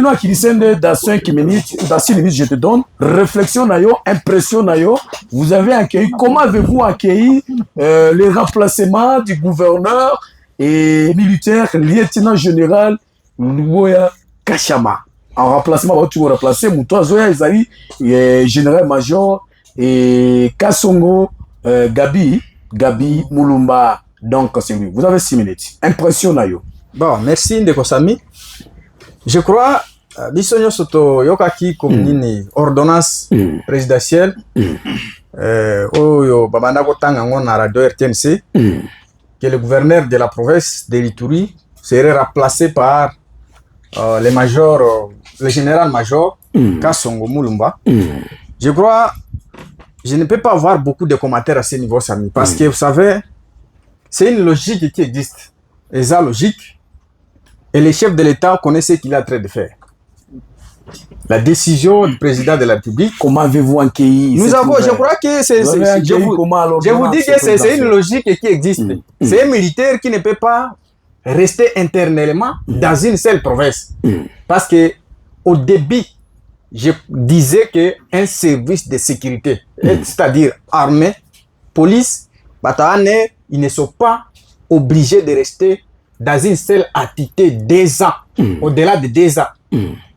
Maintenant, qui dans 5 minutes, dans 6 minutes, je te donne. Réflexion, impression, vous avez accueilli, comment avez-vous accueilli les remplacements du gouverneur et militaire, lieutenant général Louboya Kachama? En remplacement, tu vas remplacer Moutoua Zoya Ezali, général-major, et Kassongo Gabi Moulumba. Donc, vous avez 6 minutes. Impression, Bon, merci Ndeko Sami. Je crois, Bissonyo Soto Yokaki comme ordonnance présidentielle, Oyo Babandako Tangangon à radio RTNC, que le gouverneur de la province de l'Ituri serait remplacé par le général-major Kassongo Moulumba. Je crois, je ne peux pas avoir beaucoup de commentaires à ce niveau, Sami, parce que vous savez, c'est une logique qui existe. Et ça, logique. Et le chef de l'État connaît ce qu'il est en train de faire. La décision du président de la République. Comment avez-vous accueilli? Nous avons, je crois que c'est. Je vous dis que c'est une logique qui existe. C'est un militaire qui ne peut pas rester internellement dans une seule province. Parce que au début, je disais qu'un service de sécurité, c'est-à-dire armée, police, bataille, ils ne sont pas obligés de rester dans une seule activité 2 ans, au-delà de 2 ans.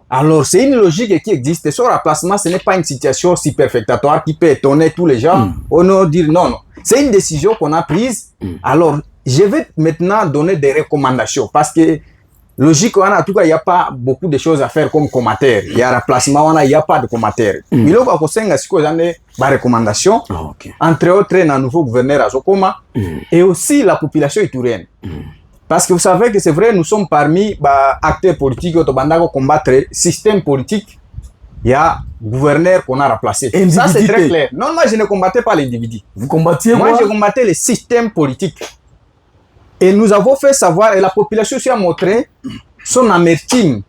Alors, c'est une logique qui existe. Son remplacement, ce n'est pas une situation superfectatoire qui peut étonner tous les gens. On ne dire non. C'est une décision qu'on a prise. Alors, je vais maintenant donner des recommandations parce que, logique, en tout cas, il n'y a pas beaucoup de choses à faire comme commentaire. Il y a un remplacement, il n'y a pas de commentaire. Mais là, on a des recommandations, entre autres, un nouveau gouverneur à Zokoma et aussi la population iturienne. Parce que vous savez que c'est vrai, nous sommes parmi acteurs politiques qui ont combattre le système politique. Il y a gouverneur qu'on a remplacé. Ça, c'est très clair. Non, moi, je ne combattais pas l'individu. Vous combattiez moi, je combattais le système politique. Et nous avons fait savoir, et la population aussi a montré son amertume.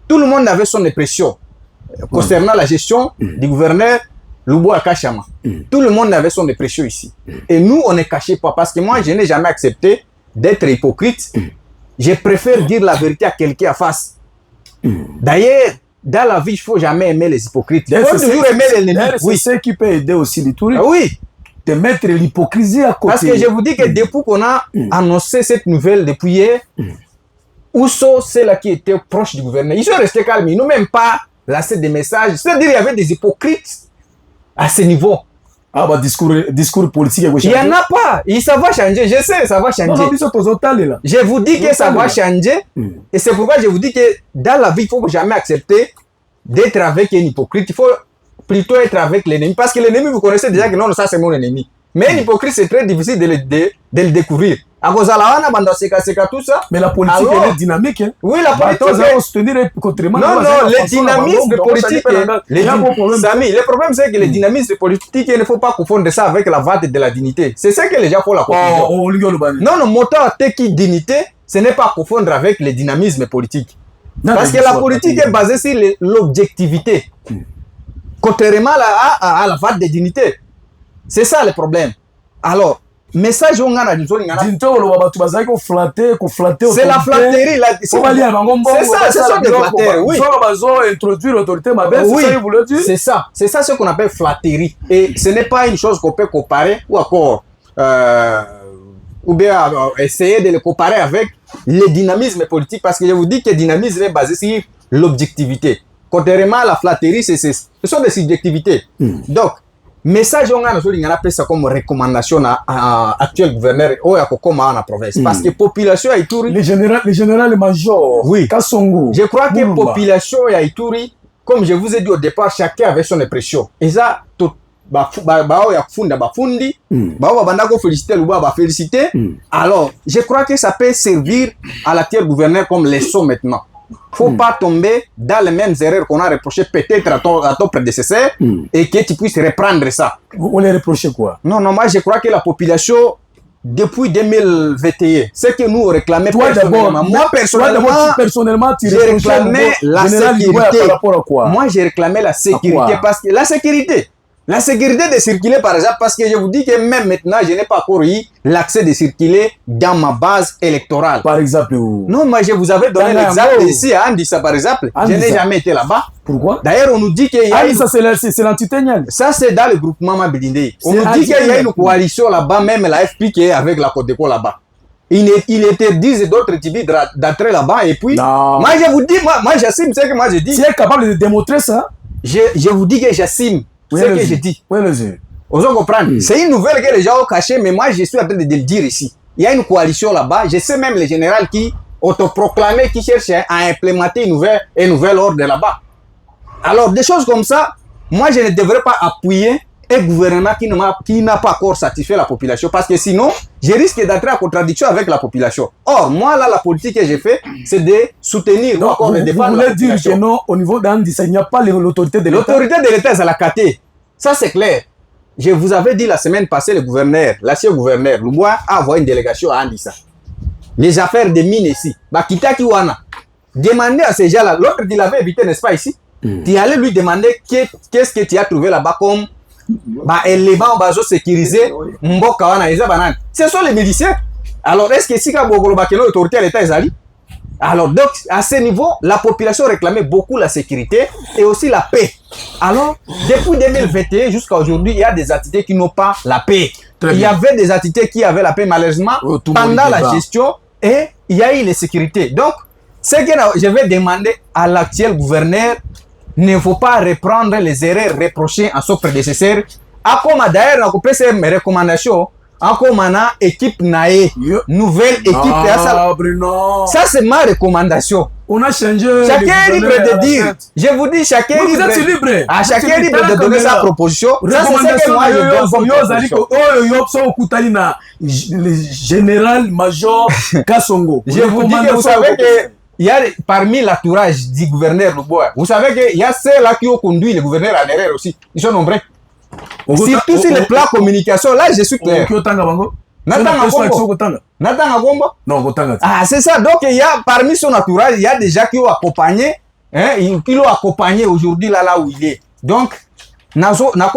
Tout le monde avait son impression concernant la gestion du gouverneur Louboya Kachama. Tout le monde avait son impression ici. Et nous, on ne cachait pas. Parce que moi, je n'ai jamais accepté d'être hypocrite. Je préfère dire la vérité à quelqu'un en face. D'ailleurs, dans la vie, il ne faut jamais aimer les hypocrites. Il faut toujours aimer l'ennemi. Oui, c'est ce qui peut aider aussi les touristes. Oui. De mettre l'hypocrisie à côté. Parce que je vous dis que depuis qu'on a annoncé cette nouvelle, depuis hier, Ousso, c'est là qui était proche du gouvernement. Ils sont restés calmes. Ils n'ont même pas lancé des messages. C'est-à-dire qu'il y avait des hypocrites à ce niveau. Ah bah discours politique. Il n'y en a pas. Ça va changer. Je sais, ça va changer. Je vous dis que ça va changer. Et c'est pourquoi je vous dis que dans la vie, il ne faut jamais accepter d'être avec un hypocrite. Il faut plutôt être avec l'ennemi. Parce que l'ennemi, vous connaissez déjà que non, ça c'est mon ennemi. Mais un hypocrite, c'est très difficile de le découvrir. À cause de la tout ça. Mais la politique, alors, elle est dynamique. Hein? Oui, la politique. Non, le dynamisme politique. Le problème, c'est que le dynamisme politique, il ne faut pas confondre ça avec la vente de la dignité. C'est ça que les gens font la confusion. Non, moteur teki dignité, ce n'est pas confondre avec le dynamisme politique. Parce que la politique est basée sur l'objectivité. Contrairement à la vente de dignité. C'est ça le problème. Alors, message on a dit c'est la flatterie là, c'est ça, ce sont des flatteries, oui. C'est ça ce qu'on appelle flatterie. Et ce n'est pas une chose qu'on peut comparer ou encore ou bien essayer de le comparer avec le dynamisme politique, parce que je vous dis que le dynamisme est basé sur l'objectivité. Contrairement à la flatterie, ce sont des subjectivités. Donc message on a appelé ça comme recommandation à actuel gouverneur ou à Kokoma en province. Parce que population à Ituri, le général major, oui, Kassongo, je crois que population à Ituri, comme je vous ai dit au départ, chacun avait son impression. Et ça, tout féliciter. Alors, je crois que ça peut servir à l'actuel gouverneur comme leçon maintenant. Faut pas tomber dans les mêmes erreurs qu'on a reproché peut-être à ton prédécesseur et que tu puisses reprendre ça. On les reproché quoi? Non, moi je crois que la population, depuis 2021, ce que nous réclamons personnellement, moi personnellement, j'ai réclamé la sécurité. Moi j'ai réclamé la sécurité parce que la sécurité, La sécurité de circuler, par exemple, parce que je vous dis que même maintenant, je n'ai pas encore eu l'accès de circuler dans ma base électorale. Par exemple, où? Non, moi, je vous avais donné l'exemple ici à Andissa, par exemple. Je n'ai jamais été là-bas. Pourquoi? D'ailleurs, on nous dit qu'il y a... Andissa, c'est l'entité Nial. Ça, c'est dans le groupement Mabidinde. On nous dit qu'il y a une coalition là-bas, même la FP qui est avec la Codeco là-bas. Il interdisent d'autres types d'entrer là-bas. Et puis, non. Moi, je vous dis, moi j'assume ce que moi je dis. Tu es capable de démontrer ça? Je vous dis que j'assume ce que je dis. Oui, monsieur. Vous comprenez? C'est une nouvelle que les gens ont cachée, mais moi, je suis en train de le dire ici. Il y a une coalition là-bas. Je sais même les généraux qui autoproclamés, qui cherchent à implémenter un nouvel ordre là-bas. Alors, des choses comme ça, moi, je ne devrais pas appuyer un gouvernement qui n'a pas encore satisfait la population, parce que sinon, je risque d'entrer en contradiction avec la population. Or, moi, là, la politique que j'ai fait, c'est de soutenir, donc, de défendre la population. Vous voulez dire que non, au niveau d'Andissa, il n'y a pas l'autorité de l'État? L'autorité de l'État, c'est la KT. Ça, c'est clair. Je vous avais dit la semaine passée, le gouverneur, l'ancien gouverneur, Louboua, a envoyé une délégation à Andissa. Les affaires des mines ici, Bakita Kiwana, demandez à ces gens-là, l'autre, il l'avait évité, n'est-ce pas, ici? Tu allais lui demander qu'est-ce que tu as trouvé là-bas comme éléments sécurisés. Ce sont les miliciens. Alors, est-ce que si l'autorité à l'État est allée? Alors, donc, à ce niveau, la population réclamait beaucoup la sécurité et aussi la paix. Alors, depuis 2021 jusqu'à aujourd'hui, il y a des entités qui n'ont pas la paix. Il y avait des entités qui avaient la paix, malheureusement, pendant la gestion, et il y a eu les sécurités. Donc, ce que je vais demander à l'actuel gouverneur, ne faut pas reprendre les erreurs reprochées à son prédécesseur. À comme d'ailleurs, on peut faire mes recommandations. Encore maintenant, équipe Naé, nouvelle équipe. Ça, c'est ma recommandation. On a changé. Chacun est libre de dire. Je vous dis, chacun est libre. Vous êtes libre. Chacun est libre de donner sa proposition. Ça, c'est ce que moi je donne comme proposition. Le général-major Kassongo. Je vous dis que vous savez que il y a parmi l'entourage du gouverneur Louboua, vous savez qu'il y a ceux-là qui ont conduit le gouverneur à l'erreur aussi. Ils sont nombreux. Surtout sur le plan communication, là je suis clair. Ah, c'est ça. Donc il y a parmi son entourage, il y a des gens qui ont accompagné, qui l'ont accompagné aujourd'hui là où il est. Donc, actuellement,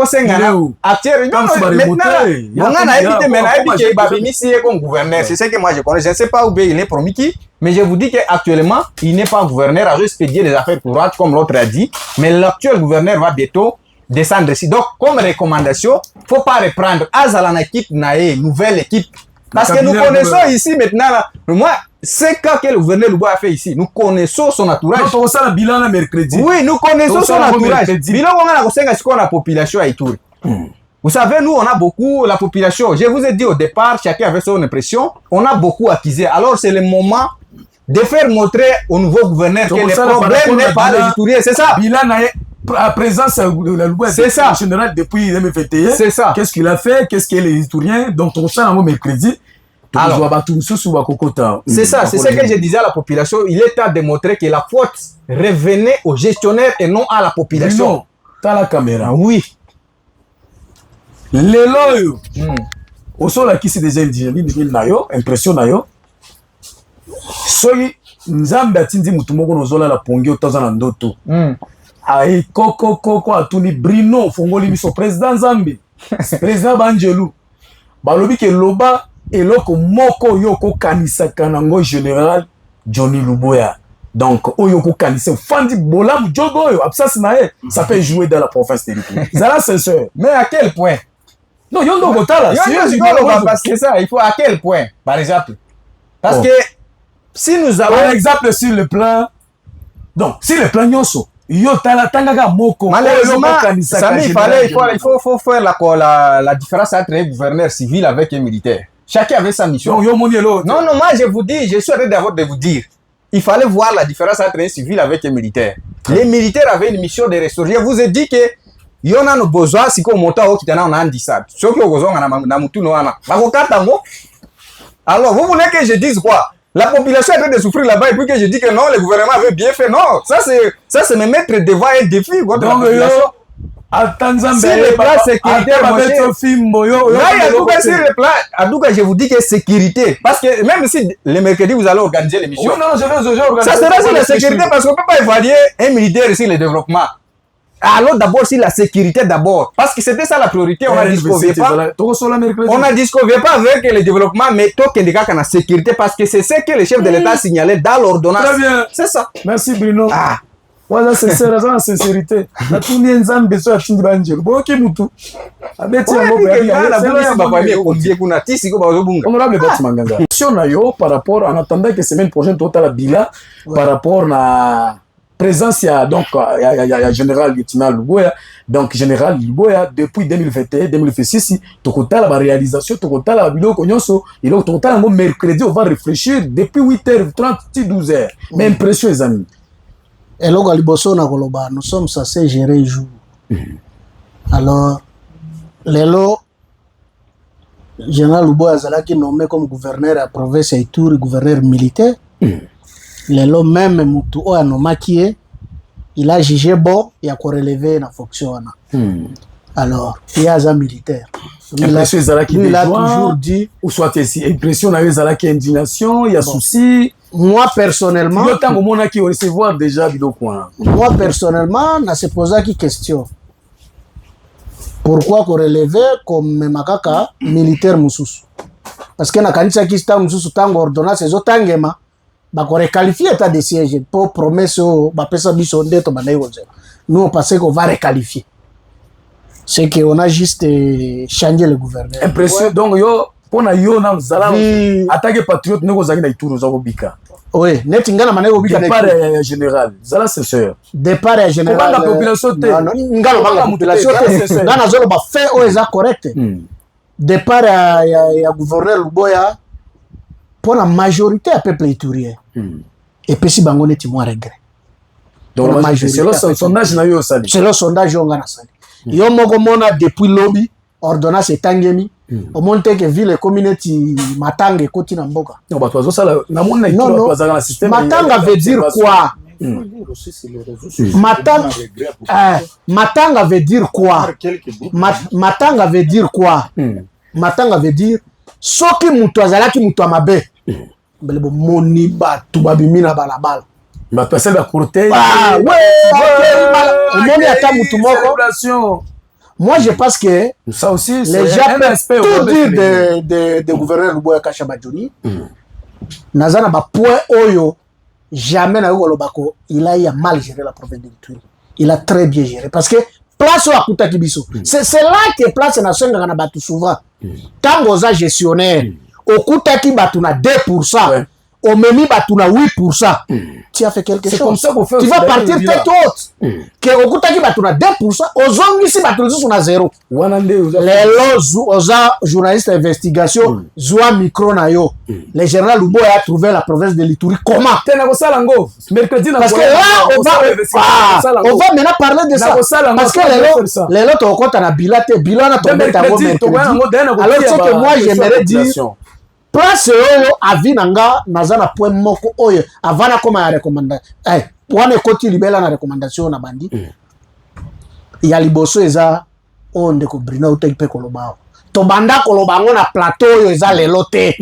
c'est ce que moi je connais. Je ne sais pas où il est promis qui, mais je vous dis qu'actuellement, il n'est pas gouverneur à expédier des affaires courantes, comme l'autre a dit, mais l'actuel gouverneur va bientôt descendre ici. Donc, comme recommandation, il ne faut pas reprendre Azalan équipe Naé, nouvelle équipe. Parce que nous connaissons ici maintenant, là, moi, c'est cas que le gouverneur Louboua a fait ici. Nous connaissons son entourage. Donc, on sait le bilan mercredi. Oui, nous connaissons son entourage. Bilan, on a la population à Ituri. Vous savez, nous, on a beaucoup, la population. Je vous ai dit au départ, chacun avait son impression. On a beaucoup acquis. Alors, c'est le moment de faire montrer au nouveau gouverneur que le problème n'est pas les Ituriens. C'est ça. Bilan à présent, c'est ça. Général depuis 2021. C'est ça. Qu'est-ce qu'il a fait? Qu'est-ce qu'il y a les Ituriens? Donc, on sait un mercredi. Alors, c'est ça, c'est ce que je disais à la population. Il est temps de montrer que la faute revenait aux gestionnaires et non à la population. Non, t'as la caméra. Oui. Les loyaux. Au sol, qui c'est déjà impression nayo. Soyi, nzambe atindi mutumoko nozola la pongi otazana ndoto. Aïe, koko, atuni Brino, fongoli miso président Zambi. Président Banjelou. Balobi ke loba, eloko moko yoko kanisaka nango général Johnny Louboya. Donc, oyoko kanise, fandi bolam jogo, absas nae, ça peut jouer dans la province de l'État. Zala sincère. Mais à quel point? Non, yondo gotala. Parce que ça, il faut à quel point, par exemple? Parce que, si nous avons... Par exemple, sur le plan... Donc, si le plan nyonso, malheureusement, Samy, il faut faire la différence entre un gouverneur civil avec un militaire. Chacun avait sa mission. Non, moi je vous dis, je suis en train de vous dire, il fallait voir la différence entre un civil avec un militaire. Les militaires avaient une mission de restaurer. Je vous ai dit que il y en a nos besoins, si on monte au kitana on a dit ça. Ce qui est besoin na mutu no ana. Alors vous voulez que je dise quoi? La population est en train de souffrir là-bas et puis que je dis que non, le gouvernement avait bien fait. Non, ça c'est me mettre devant un défi. Donc, sur le plan sécuritaire, je vous dis que sécurité. Parce que même si le mercredi, vous allez organiser l'émission. Oui, non, je vais organiser. Ça sera sur la sécurité parce qu'on ne peut pas évaluer un militaire ici, le développement. allons d'abord sur la sécurité d'abord. Parce que c'était ça la priorité. On a discovery pas. On a discovery pas avec le développement, mais tout qui indique la sécurité parce que c'est ce que le chef de l'État signalait dans l'ordonnance. Très bien. C'est ça. Merci Bruno. Voilà, c'est ça la sincérité. La tournée en besoin de Chindi Banjel. Bon, qui moutou. Honorable Bati Manganga. Question na yo par rapport en attendant que semaine prochaine total la bila par rapport na présence ya donc ya général lieutenant Luboya donc général Luboya depuis 2021 2026 tokotala ba réalisation tokotala biloko nyonso iloko tokotala ngo mercredi on va réfléchir depuis 8h30 12h mais impression les amis. Eloko liboso na koloba nous sommes censés gérer jour. Alors lelo général Luboya azalaki nommé comme gouverneur à province et tour gouverneur militaire. Lelo même mutu oya nomaki il a jugé bon il a correlevé la fonction. Alors il y a un militaire. Il a toujours dit ou soit ici impression na ezalaki indignation il y a souci. Moi personnellement moi personnellement na se posa qui question pourquoi correlevé comme makaka militaire mususu parce que na kanisa ki sta mususu tango ordonnance ezotangema bako requalifier état de siège pour promesse ba pesa biso ndeto banayi kozela nous on pensait qu'on va requalifier c'est que on a juste changé le gouverneur impression donc yo pona yo na zala attaquer patriote neko zaki na Ituru za kobika oui neti ngana maneko bika départ général zala c'est sûr départ général la population te ngana banga population te ngana zolo ba fait o eza correct départ ya gouverneur Luboya pour la majorité à peuple iturien et puis si bango neti moi regret donc c'est le sondage na yo sali c'est le sondage on ngana sali yo moko mona depuis lobby ordonnance etangemi au monde que ville community matanga ekoti na mboka non ba tozo sala na mona Ituro toza na système matanga veut dire quoi matanga veut dire quoi matanga veut dire quoi matanga veut dire soki mutu azalaki mutu amabe mbele bo moni batu babimi na balabala ba passer la cortège moni ata mutu moko. Moi, je pense que ça aussi, les gens peuvent tout dire de gouverneur Luboya Kasha Badjouni. Nazana ba point oyo jamais na Lobako, il a mal géré la province de l'Ituri. Il a très bien géré parce que place à Kuta Kibiso. C'est là que place na senga na batu souvent. Tango za gestionnaire, au Kuta Kibatu na 2%. Au Memi Batuna 8%. Tu as fait quelque chose. Comme ça qu'on fait. Tu vas partir tête haute. Que au Kutaki Batuna 2%, aux hommes ici Batuna sont à 0. Les journalistes d'investigation, Zoua Micro Nayo, le général Luboya a trouvé la province de l'Ituri. Comment? Parce que là, on va maintenant parler de ça. Parce que les autres, on compte à la bilate, bilan à tomber à mercredi. Alors, c'est que moi, j'aimerais dire. Place oyo avinanga nazana point moko oyo avana koma ya recommandation wane koti libela na recommandation na bandi ya liboso eza onde ko Bruno utepe kolobao to banda kolobango na plateau oyo eza lelo te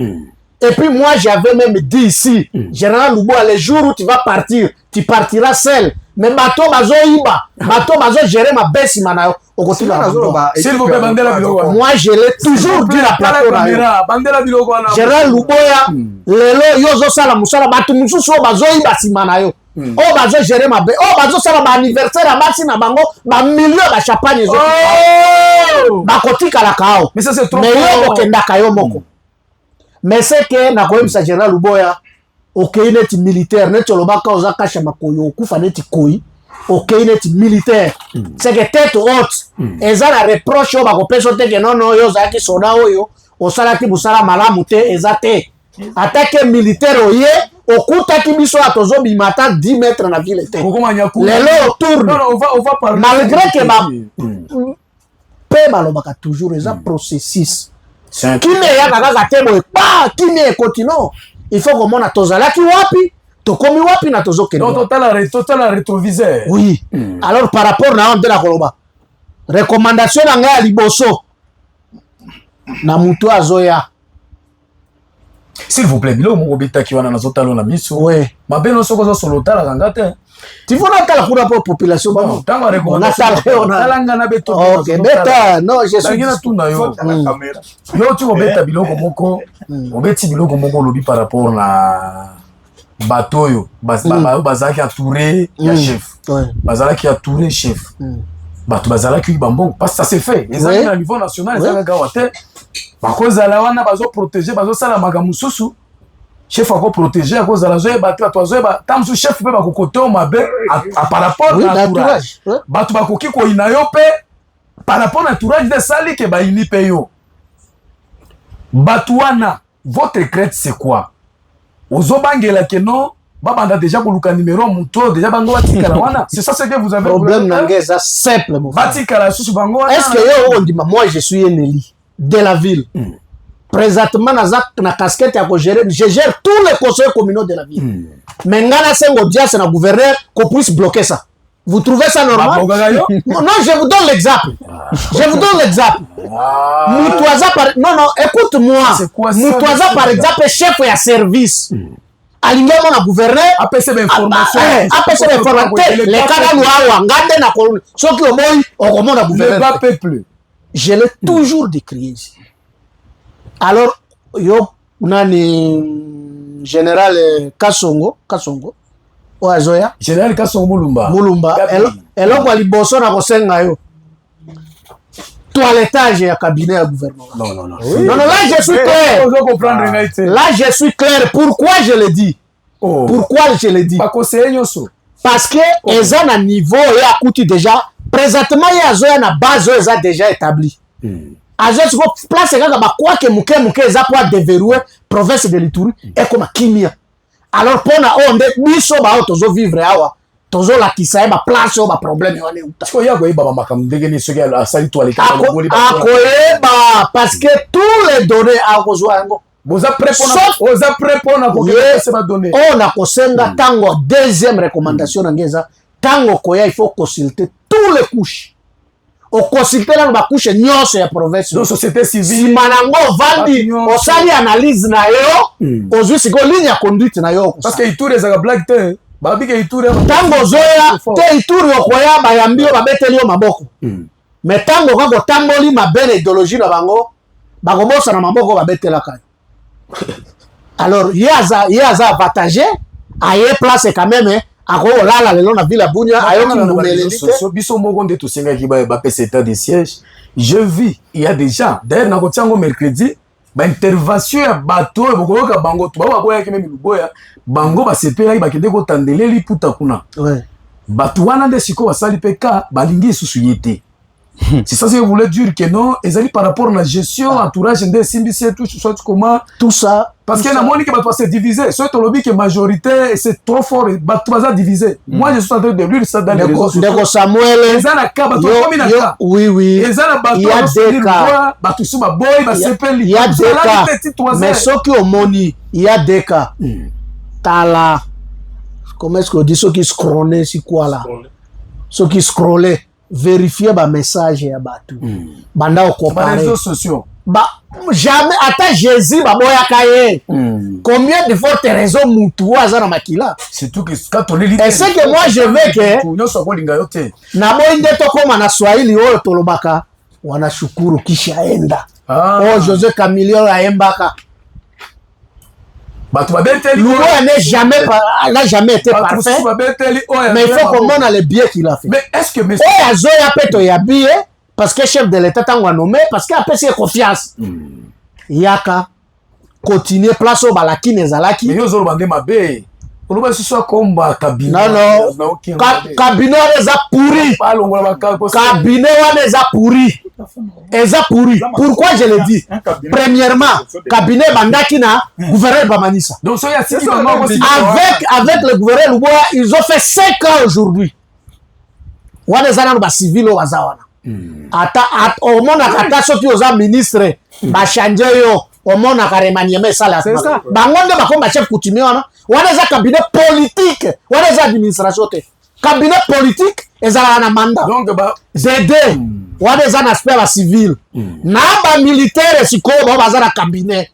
et puis moi j'avais même dit ici général Luboya les jours où tu vas partir tu partiras seul mais bato bazo iba bato bazo gérer ma baisse manayo s'il vous plaît bandela biloko moi je l'ai toujours dit la plateau bandela biloko wana général Luboya lelo yozo sala musala bato mususu bazo iba simanayo o bazo gérer ma baisse o bazo sala ba anniversaire amasi na bango ba million ba champagne zo ba kotika la kao mais ça c'est trop mais yo kenda kayo moko mais c'est que na ko sa général Luboya okay neti militaire neti lobaka oza kasha makoyo okufa neti koi okay neti militaire c'est que tête haute eza la reproche o bako peso te que non yo za ki soda oyo osala ki busala malamu te eza te attaque militaire oye okuta ki biso atozo bimata 10 mètres na ville te lelo tourne non on va parler malgré que ba pe balobaka toujours eza processus qui ne ya kaka te boy pas qui ne continue. Il faut qu'on a tozala ki wapi, to komi wapi na tozo kendo. Donc total rétroviseur. Oui. Alors par rapport na on de la koloba. Recommandation na liboso. Na mutu azoya. S'il vous plaît, bilo mo beta ki wana nazo talo na miso. Ouais. Ma beno soko zo solo tala ngate. Tu vois la tala pour la population ba. Bon, tango recommandation. On a tala ngana beto. OK, beta, non, je suis ngina tuna yo. Yo tu beta biloko moko. Obeti biloko moko lobi par rapport na bateau yo. Bazaki entouré ya chef. Ouais. Bazaki entouré chef. Bato bazalaki bambongo parce que ça s'est fait. Les amis à niveau national, les gars wate. Ba cause la wana bazo protéger, bazo sala magamu susu. Chef ako protéger à cause de la zoé bato to zoé ba tam su chef pe ba kokoto mabe à par rapport à entourage. Bato ba koki ko inayo pe par rapport à entourage de sali ke ba ini pe yo. Bato wana votre crête c'est quoi? Ozo bangela ke non Baba a déjà pour le numéro muto déjà bango batika la wana. C'est ça ce que vous avez problème n'angeza simple mon frère. Batika la susu bango wana. Est-ce que yo on dit moi je suis un élu de la ville. Présentement na casquette à gérer, je gère tous les conseils communaux de la ville. Mais ngana sengo audience na gouverneur qu'on puisse bloquer ça. Vous trouvez ça normal? Non, je vous donne l'exemple. Je vous donne l'exemple. Moutouaza par non écoute-moi. Moutouaza par exemple chef et à service. Alinga mon gouverneur APC d'information APC d'information les cas wa ngande na ko soki o moyi o ko mona gouverneur le peuple je l'ai toujours décrié ici. Alors yo nani général Kasongo o azoya général Kasongo Mulumba eloko liboso na kosenga yo toilettage ya cabinet ya gouvernement. Non. Non, là je suis clair. Là je suis clair. Pourquoi je le dis? Pourquoi je le dis? Parce que ils ont un niveau et à coûter déjà. Présentement, ils ont une base ils ont déjà établi. Azo tu place quand quoi que muke ils ont pour déverrouiller province de l'Ituri et comme Kimia. Alors pour na on biso ba tozo vivre awa. Tozo la kisa ba place ba problème wana uta. Siko ya goyi baba makam ndenge ni soki ala sali toile ka ngoli ba. Akoyeba parce que tous les données a kozwa ngo. Oza prépona ko se ba donner. On a kosenga tango deuxième recommandation ngeza tango koya il faut consulter tous les couches. O consulter la ba couche nyonso ya province. Donc société civile. Simanango vandi o sali analyse na yo. Ozwi siko ligne ya conduite na yo. Parce que Ituri ezaka black te. Babi ke Ituri tango zoya te Ituri okoya bayambio babeteli yo maboko. Mais tango kako tamboli mabene idéologie na bango bakobosa na maboko babetela kai. Alors yaza avantage aye place quand même ako lala lelo na ville Bunia ayo ki biso moko nde to senga ki ba pesa état de siège. Je vis il y a des gens d'ailleurs na kotiango mercredi ba intervention ya bato bokoloka bango to ba boya ki même luboya bango ba sepela ba kende ko tandeleli puta kuna. Ouais. Bato wana nde siko basali peka balingi susu yete. C'est ça que je voulais dire que non, ils allaient par rapport à la gestion, entourage, des symbiotes, comment tout ça. Parce que la monnaie qui va se diviser, c'est le lobby qui est majoritaire, c'est trop fort, tout va se diviser. Moi, je suis en train de lire ça dans les réseaux sociaux. Samuel, ils ont la carte, oui, oui. Ils ont la il y a des cas. Il y a des cas. Mais ceux qui ont money, il y a des cas. Tala. Comment est-ce qu'on dit ceux qui scrollaient, c'est quoi là? Ceux qui scrollaient. Vérifier ba message ya batu banda au comparer les réseaux sociaux jamais attends Jésus ba boya kaye combien de fortes raisons mutu azana makila surtout que quand on lit et c'est que moi je veux que na boinde to koma na Swahili oyo tolobaka wanashukuru kisha enda oh José Camilio aembaka n'a jamais été parfait. Mais il faut qu'on montre les biais qu'il a fait. Mais est-ce que monsieur Zoya Peto y a billet parce que chef de l'État t'a nommé parce qu'il a fait confiance. Yaka continuer place au balaki nezalaki. Mais yo zolo bande mabe. On va se soit combat cabinet. Non. Cabinet les a pourri. Cabinet les a pourri. Les a pourri. Pourquoi je le dis? Premièrement, cabinet bandaki na gouverneur Bamanisa. Donc ça y a avec le gouverneur Luboya, ils ont fait 5 ans aujourd'hui. Wana zana ba civil au wazawana. Ata au monde akata soki oza ministre ba changer yo. Au monde akaremanieme sala. C'est ça. Bangonde ba komba chef coutumier wana. Wana za cabinet politique. Wana za administration te. Cabinet politique ezala na mandat. Donc ba ZD. Wana za na aspect ba civil. Na ba militaire siko ba za na cabinet.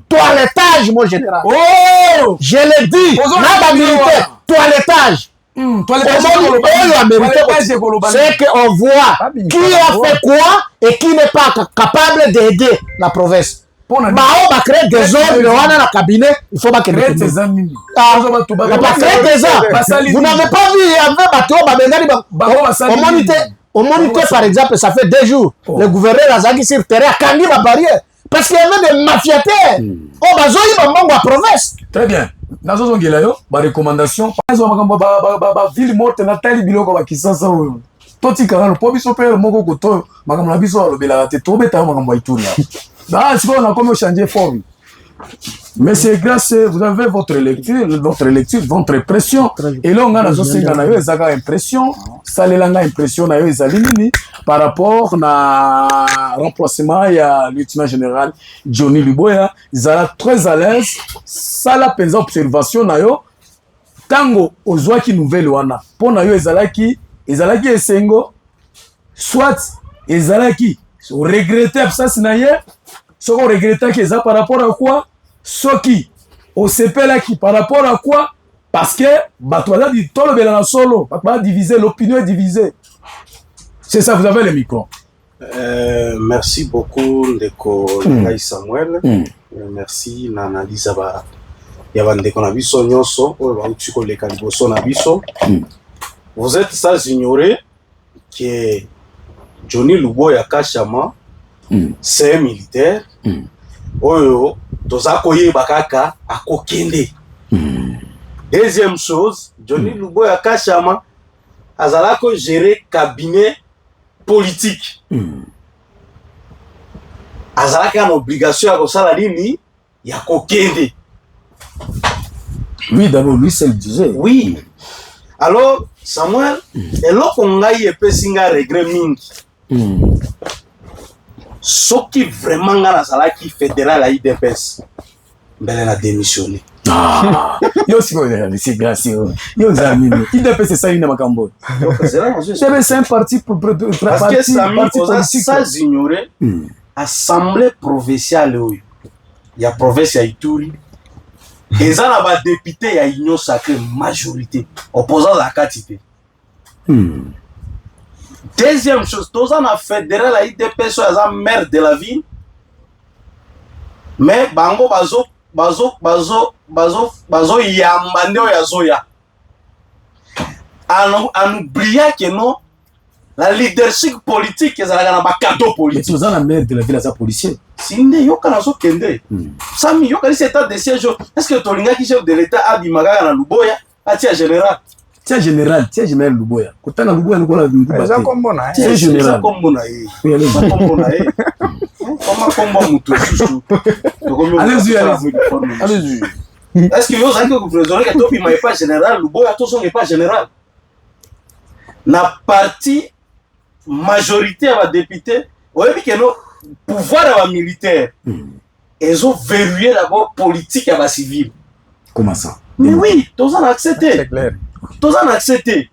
Toilettage, mon général. Oh! Je l'ai dit. Là, militaire, toilettage. C'est qu'on voit qui a fait quoi et qui n'est pas capable d'aider la province. On va créer des hommes, on a un cabinet, il faut pas créer des hommes. Vous n'avez pas vu, il y avait au moniteur, par exemple, ça fait 2 jours. Le gouverneur Azaki sur terrain a candidat la barrière. Parce qu'il y avait des mafiataires. Oh, bah, ils vont la province. Très bien. Dans ce cas-là, ma recommandation, par exemple, ville morte, Nathalie Biloko, qui s'en sort. Toti Karano, pour biso père, moko koto, makamla biso alobela te tobeta makambo ituri. Ah, c'est bon, on a comme changer forme. Mais c'est grâce, vous avez votre lecture, votre impression. Et là, on a la impression, ça les langues impression par rapport à remplacement il y a lieutenant général Johnny Luboya. Ils sont très à l'aise. Ça la peine observation na yo. Tango ozwa ki nouvelle wana. Pour na yo ezalaki esengo. Soit ezalaki regretter ça sinaye. Ce qu'on regrette que ça par rapport à quoi? Ce qui au CP là qui par rapport à quoi? Parce que Batoala dit tout le bélan solo, pas diviser, l'opinion est divisée. C'est ça, vous avez le micro. Merci beaucoup Ndeko Ngai Samuel. Merci na analyse ya bandeko na biso nyonso oyo bauti koleka liboso na biso. Vous êtes sans ignorer que Johnny Luboya Kashama c'est un militaire. Oyo toza koyeba kaka akokende. Deuxième chose, Johnny Luboya Kashama azalako gérer cabinet politique. Azalaka une obligation à kosala nini ya kokende. Oui, d'abord lui seul disait. Oui. Alors Samuel, eloko ngai epesi nga regret mingi. Soki vraiment nga nazalaki fédéral à IDPS, mbele na démissionné. Ah, yo si c'est grâce yo zamini. IDPS c'est ça ina makambo. C'est un parti pour parce que Sami ça ignorer assemblée provinciale oyo. Il y a province ya Ituri. Et ça na ba député ya union sacrée majorité opposant la quantité. Deuxième chose, tous en a fédéral à IDPS sont maire de la ville. Mais bango bazo yambande yazoya. En oubliant que non, la leadership politique est un cadeau politique. Mais tous en a maire de la ville à policier. Si ne yo kana zo kende. Sami yo kana c'est état de siège. Est-ce que Tolinga qui chef de l'état abimaga na Luboya atia général? Tiens général Luboya. Kotana Luboya nous la vie. Ça comme bon hein. Tiens général. Comme bon aïe. Comme bon aïe. Comment bon muto chouchou. Allez-y. Est-ce que yo zangi ko président que topi mai pas général Luboya to son pas général. Na parti majorité à député, oyebi que no pouvoir à militaire. Ils ont verrouillé d'abord politique à la civile. Comment ça? Mais oui, tous en accepté. C'est clair. Tous en accepté.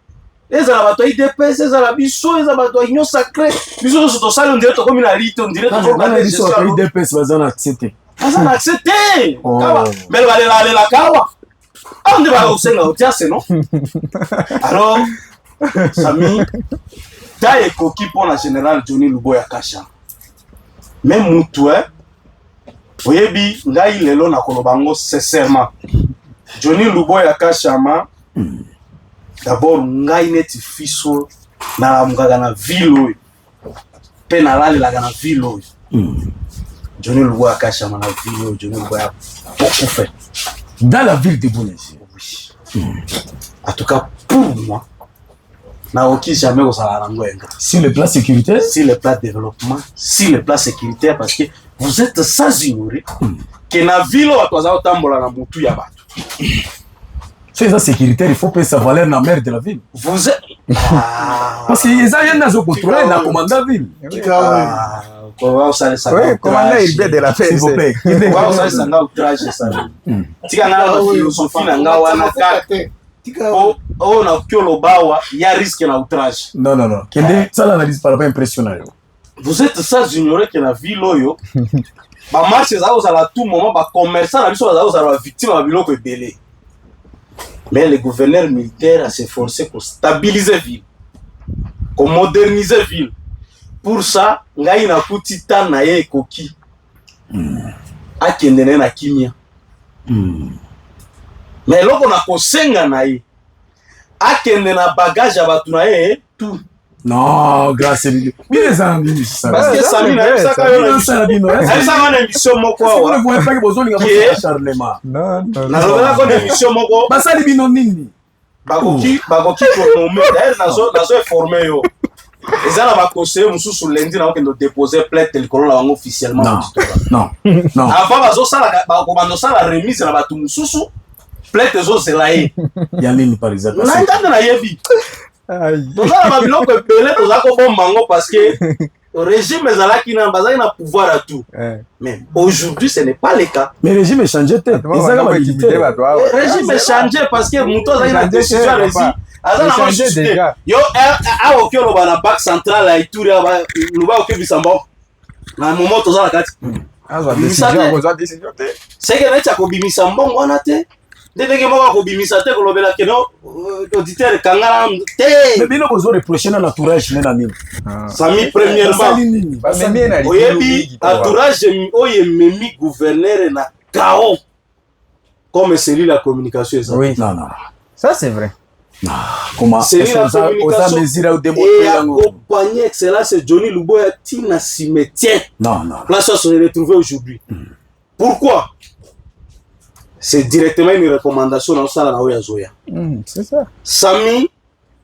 Les abattoirs IDPS, les abattoirs, les abattoirs union sacrée. Ils ont tout ça, on dirait comme une arite, on dirait toujours que les IDPS vont accepter. Ils ont accepté. Mais la kawa. On dit bah au Sénat, c'est non. Alors, Sami, ta et coquille pour la générale Johnny Luboya Kashama. Même Moutoué, oyebi ngai lelo na kolobango sincèrement. Johnny Luboya Kashama, d'abord ngai neti fiso na la mugaga na ville pe na lali la na ville. Johnny Luboya Kashama na ville, Johnny Luboya beaucoup fait dans la ville de Boulanger. Oui. En tout cas pour moi, na oki jamais au salarangoenga. Sur le plan sécuritaire, sur le plan développement, sur le plan sécuritaire parce que vous êtes sans ignorer que na ville watu wazao tambola na mutu ya batu. C'est ça sécuritaire, il faut payer sa valeur na maire de la ville. Vous êtes parce que ils ont n'a contrôler na commandant ville. Comment ça ça commandant il de la paix s'il vous plaît. Comment ça ça nga outrage ça. Tika na philosophie na nga wana ka. Oh na kiolo bawa il y a risque na outrage. Non. Kende ça l'analyse par rapport impressionnant. Vous êtes sans ignorer que la ville oyo ba marche za kozala tout moment ba commerçant na biso za kozala ba victime ba biloko ebele. Mais le gouverneur militaire a s'efforcé pour stabiliser ville, pour moderniser ville. Pour ça, ngai na kuti ta na ye koki. Akende na kimia. Mais loko na kosenga na ye. Akende na bagage ya batu na ye tout. Non, grâce à Dieu. Bien les amis, ça. Parce que Sami na ça ka yo ça bino. Ça na émission moko wa. Vous ne voyez pas que besoin de Charlemagne. Non. Na lobela ko émission moko. Ba ça bino nini? Bakoki ko nommer d'ailleurs nazo informer yo. Ezala ba conseiller mususu lundi na okendo déposer plainte likolo la bango officiellement. Non. Avant bazo sala ba ko bando sala remise na batu mususu plainte zo zelaye. Ya nini par exemple? Na ndanda na yebi. Donc là ba biloko pelé to za ko bombango parce que le régime ezalaki na bazaki na pouvoir à tout. Mais aujourd'hui ce n'est pas le cas. Mais le régime est changé tête. Le régime est changé parce que muto za na décision rési. Azana changé déjà. Yo a aucun lo bana bac central à Ituri ba lo ba aucun bisambo. Na moment to za la kati. Azo décision te. C'est que na ko bimisa mbongo wana te. Dès que moi ko bimisa te ko lobela que non auditeur kangala te. Mais bino bozo reprocher na entourage na nini? Sami premièrement. Oyebi entourage oye memi gouverneur na cao. Comme c'est la communication ça. Oui. Non. Ça c'est vrai. Comment c'est la communication et accompagné excellence Johnny Luboya tina cimetière. Non. Là ça se retrouvé aujourd'hui. Pourquoi? C'est directement une recommandation dans ça na oya zoya. C'est ça. Sami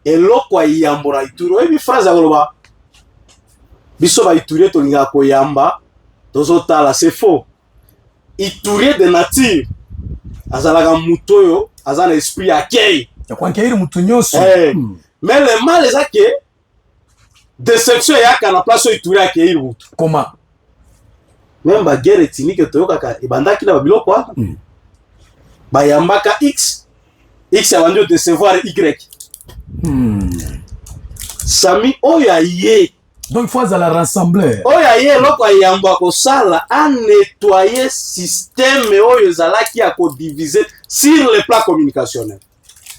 eloko yambora Ituri. Oyebi phrase akoloba. Biso ba Ituri to linga ko yamba. Tozotala c'est faux. Ituri de nature. Azalaka mutoyo, azana esprit accueil. Mais le mal est que déception yaka na place Ituri accueillir mutu. Comment? Même ba guerre ethnique to yoka ibandaki na biloko kwa. Bayambaka X ya bandio décevoir Y. Sami oya ye. Donc il faut la rassembler. Oya ye loko yamba ko sala a nettoyer système oyo zalaki a ko diviser sur le plan communicationnel.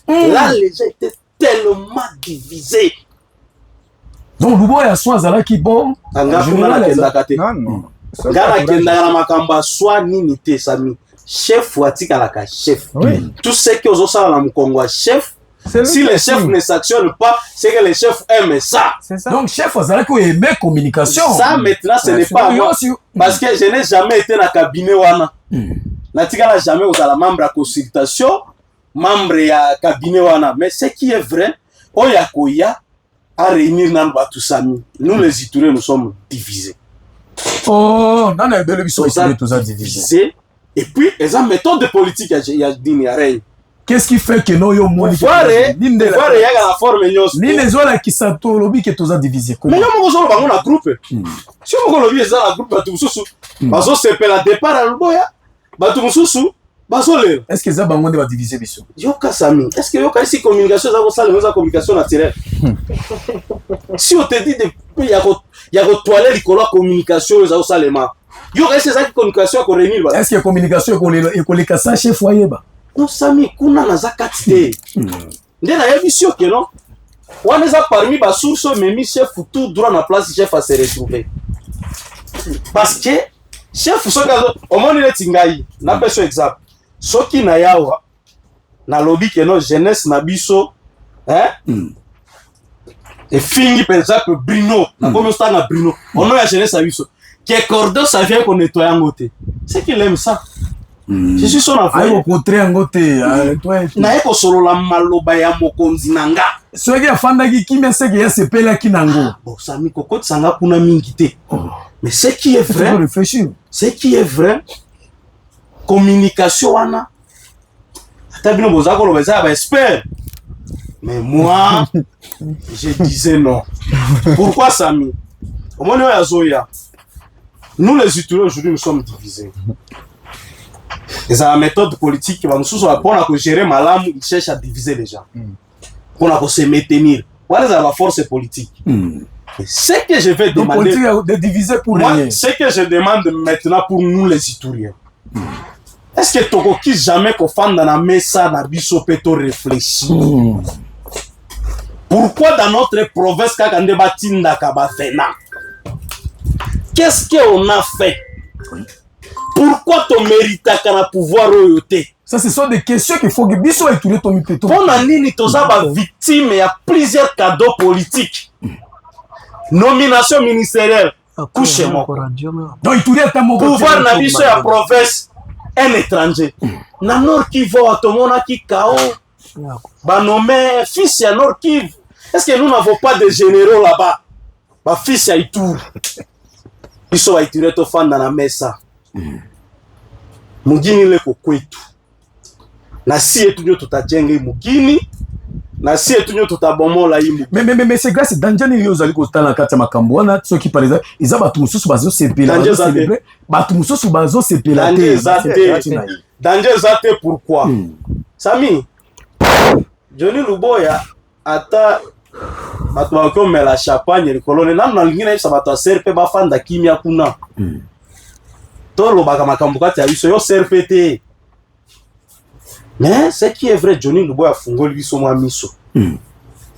Là les gens étaient tellement divisés. Donc Luboya soit zalaki bon. Général ezakate. Non. Ngana kenda na makamba soit nini te Sami. Chef watika la ka chef. Oui. Tout ce que aux osala na Mkongo chef. Si le chef ne s'actionne pas, c'est que le chef aime ça. C'est ça. Donc chef Azalaki aime communication. Ça maintenant ce n'est pas moi. Parce que je n'ai jamais été dans cabinet wana. Natika n'a jamais aux la membre à consultation, membre à cabinet wana. Mais ce qui est vrai, oya koya à réunir dans tout ça. Nous les Ituriens nous sommes divisés. Oh, non non, belle biso tous ça divisé. Et puis, ils ont une méthode politique à règne. Qu'est-ce qui fait que nous yo moni voir la forme nyos ni les ola qui sato lobi que tous a divisé mais non mo zo bango na groupe si mo lobi eza na groupe batu mususu bazo sepela départ à Luboya batu mususu bazo le est-ce que za bango de ba diviser biso yoka Sami est-ce que yoka ici communication za ko sala za communication naturelle si on te dit de ya ko toiler likolo communication za ko salema yoka ici za communication ko réunir ba est-ce que communication ko le kasa chef foyer ba non Sami kuna na zakati te ndena yebi que non wana za parmi ba source memi chef tout droit na place chef à se retrouver parce que chef soka omoni le tingai na peso exemple soki na yawa na lobby que non jeunesse na biso et fingi par exemple Bruno na comme ça na Bruno on a jeunesse na biso que cordon ça vient qu'on nettoie en côté c'est qu'il aime ça. Je suis son enfant. Ayo kotre ngote toi. Na eko solo la maloba ya mokonzi nanga. Soki afanda ki kimia seki ya sepela kinango. Bon Sami kokot sanga kuna mingi te. Mais ce qui est vrai, réfléchir. Ce qui est vrai, communication wana. Ata bino bozako lo beza ba espère. Mais moi je disais non. Pourquoi Sami? Omoni ya zoya. Nous les Ituriens aujourd'hui nous sommes divisés. Et ça la méthode politique qui va nous soutenir pour gérer malamu, il cherche à diviser les gens. Pour se maintenir. Voilà la force politique. Ce que je vais demander... de diviser pour moi, ce que je demande maintenant pour nous les Ituriens, est-ce que Tokoki jamais qu'on fasse dans la mesa na biso peto réfléchir? Pourquoi dans notre province Kakande Batinda Kabafena? Qu'est-ce qu'on a fait? Pourquoi tu mérites qu'un pouvoir royauté? Ça, ce sont des questions qu'il faut que biso et tout le temps peto. Pour la ligne, tu as victime, il y a plusieurs cadeaux politiques. Nomination ministérielle. Couchez-moi. Pouvoir na biso ya province. Un étranger. Na Nord Kivu, Atomona Kikao, bah nommé fils à Nord Kivu. Est-ce que nous n'avons pas de généraux là-bas? Bah fils à Itour. Ils sont à Itour et fan dans la mesa. Mugini le kokwetu. Na si etunyo tutajenge mugini. Na si etunyo tutabomola imu. Mais c'est grâce Danjani yozali ko tala kati makambo wana ceux qui par exemple ils a batu mususu bazo sepela batu mususu bazo sepela danger zate pourquoi Sami Johnny Luboya ata batu bako mela champagne le colonne namna lingine sa batu serpe ba fanda kimia kuna tolo baka makambo kati ya biso yo serpete. Mais ce qui est vrai, Johnny Luboya fungoli biso mwa miso.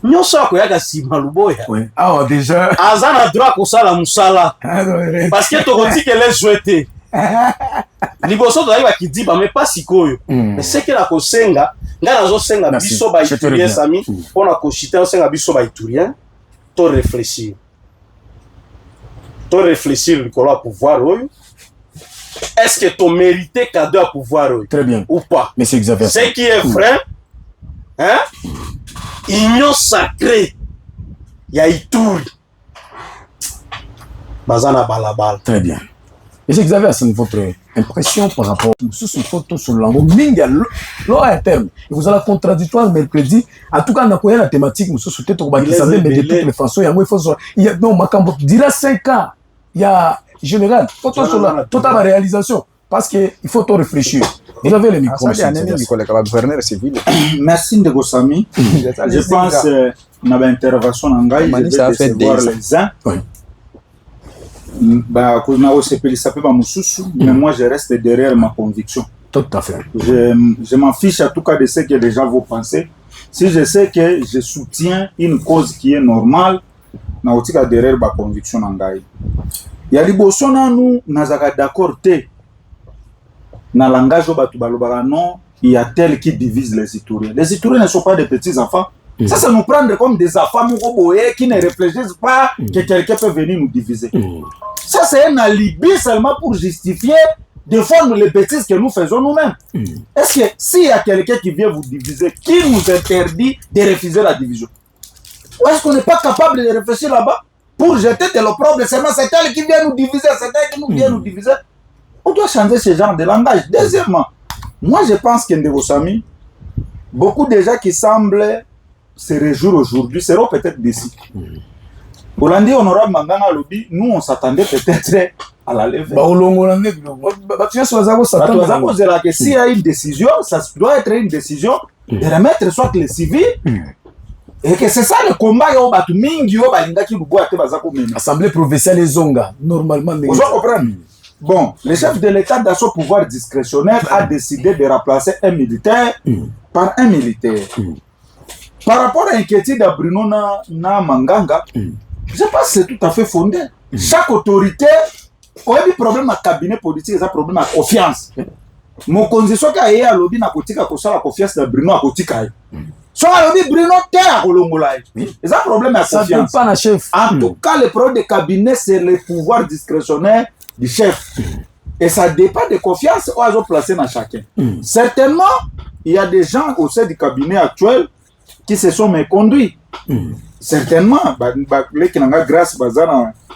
Nyoso akoyaka sima Luboya. Oui. Ah déjà. Azana droit kosala musala. Parce que tokotike les jouer. Liboso to ayiba kidiba mais pas sikoyo. Mais c'est que la kosenga, nga nazo senga biso ba Iturien Sami, pona ko chiter senga biso ba Iturien, to réfléchir. To réfléchir le colo pouvoir oyo. Est-ce que tu mérites cadeau à pouvoir très bien ou pas? Mais c'est exactement ce qui est vrai, hein? Union sacrée, il y a Ituri. Bazana balabal. Très bien. Et c'est Xavier, c'est votre impression par rapport à ce photo sur l'angle minga l'heure à terme. Vous avez la contradictoire mercredi. En tout cas, on a quoi la thématique, nous sommes peut-être au bas mais de toutes les façons, il y a non Makambo dira 5 ans. Il y a général, photo sur la totale réalisation parce que il faut tout réfléchir. Vous avez les micros. Merci de Gossami. Je pense que dans l'intervention en Gaï, je vais recevoir les uns. Mais moi je reste derrière ma conviction. Tout à fait. Je m'en fiche en tout cas de ce que les gens vont penser. Si je sais que je soutiens une cause qui est normale, je suis derrière ma conviction en Gaï. Il y a des personnes nous n'avons d'accord te na langage batu balobara non il y a tel qui divise les Ituriens. Les Ituriens ne sont pas des petits enfants. Ça c'est nous prendre comme des enfants qui ne réfléchissent pas que quelqu'un peut venir nous diviser. Ça c'est un alibi seulement pour justifier de forme les bêtises que nous faisons nous-mêmes. Est-ce que s'il y a quelqu'un qui vient vous diviser, qui nous interdit de refuser la division? Ou est-ce qu'on n'est pas capable de réfléchir là-bas pour jeter de l'opprobre seulement c'est elle qui vient nous diviser, c'est elle qui nous vient nous diviser? On doit changer ce genre de langage. Deuxièmement, moi je pense que Ndegosami, beaucoup de gens qui semblent se réjouir aujourd'hui seront peut-être déçus. Hollandi honorable Manganga Lobi, nous on s'attendait peut-être à la levée. S'il y a une décision, ça doit être une décision de remettre soit les civils. Et que c'est ça le combat Assemblée provinciale et Zonga, normalement. Vous comprenez? Bon, le chef de l'État, dans son pouvoir discrétionnaire, a décidé de remplacer un militaire par un militaire. Par rapport à l'inquiétude de Bruno na Manganga, je pense que c'est tout à fait fondé. Chaque autorité a un problème à cabinet politique, un problème à confiance. Mon condition est à l'objet de la confiance de Bruno à Kotika. Soit le Bruno terre à Kolongolaï. C'est un problème à confiance. En tout cas, le problème de cabinet, c'est le pouvoir discrétionnaire du chef. Et ça dépend de confiance qu'ils ont placé dans chacun. Certainement, il y a des gens au sein du cabinet actuel qui se sont méconduits. Certainement, grâce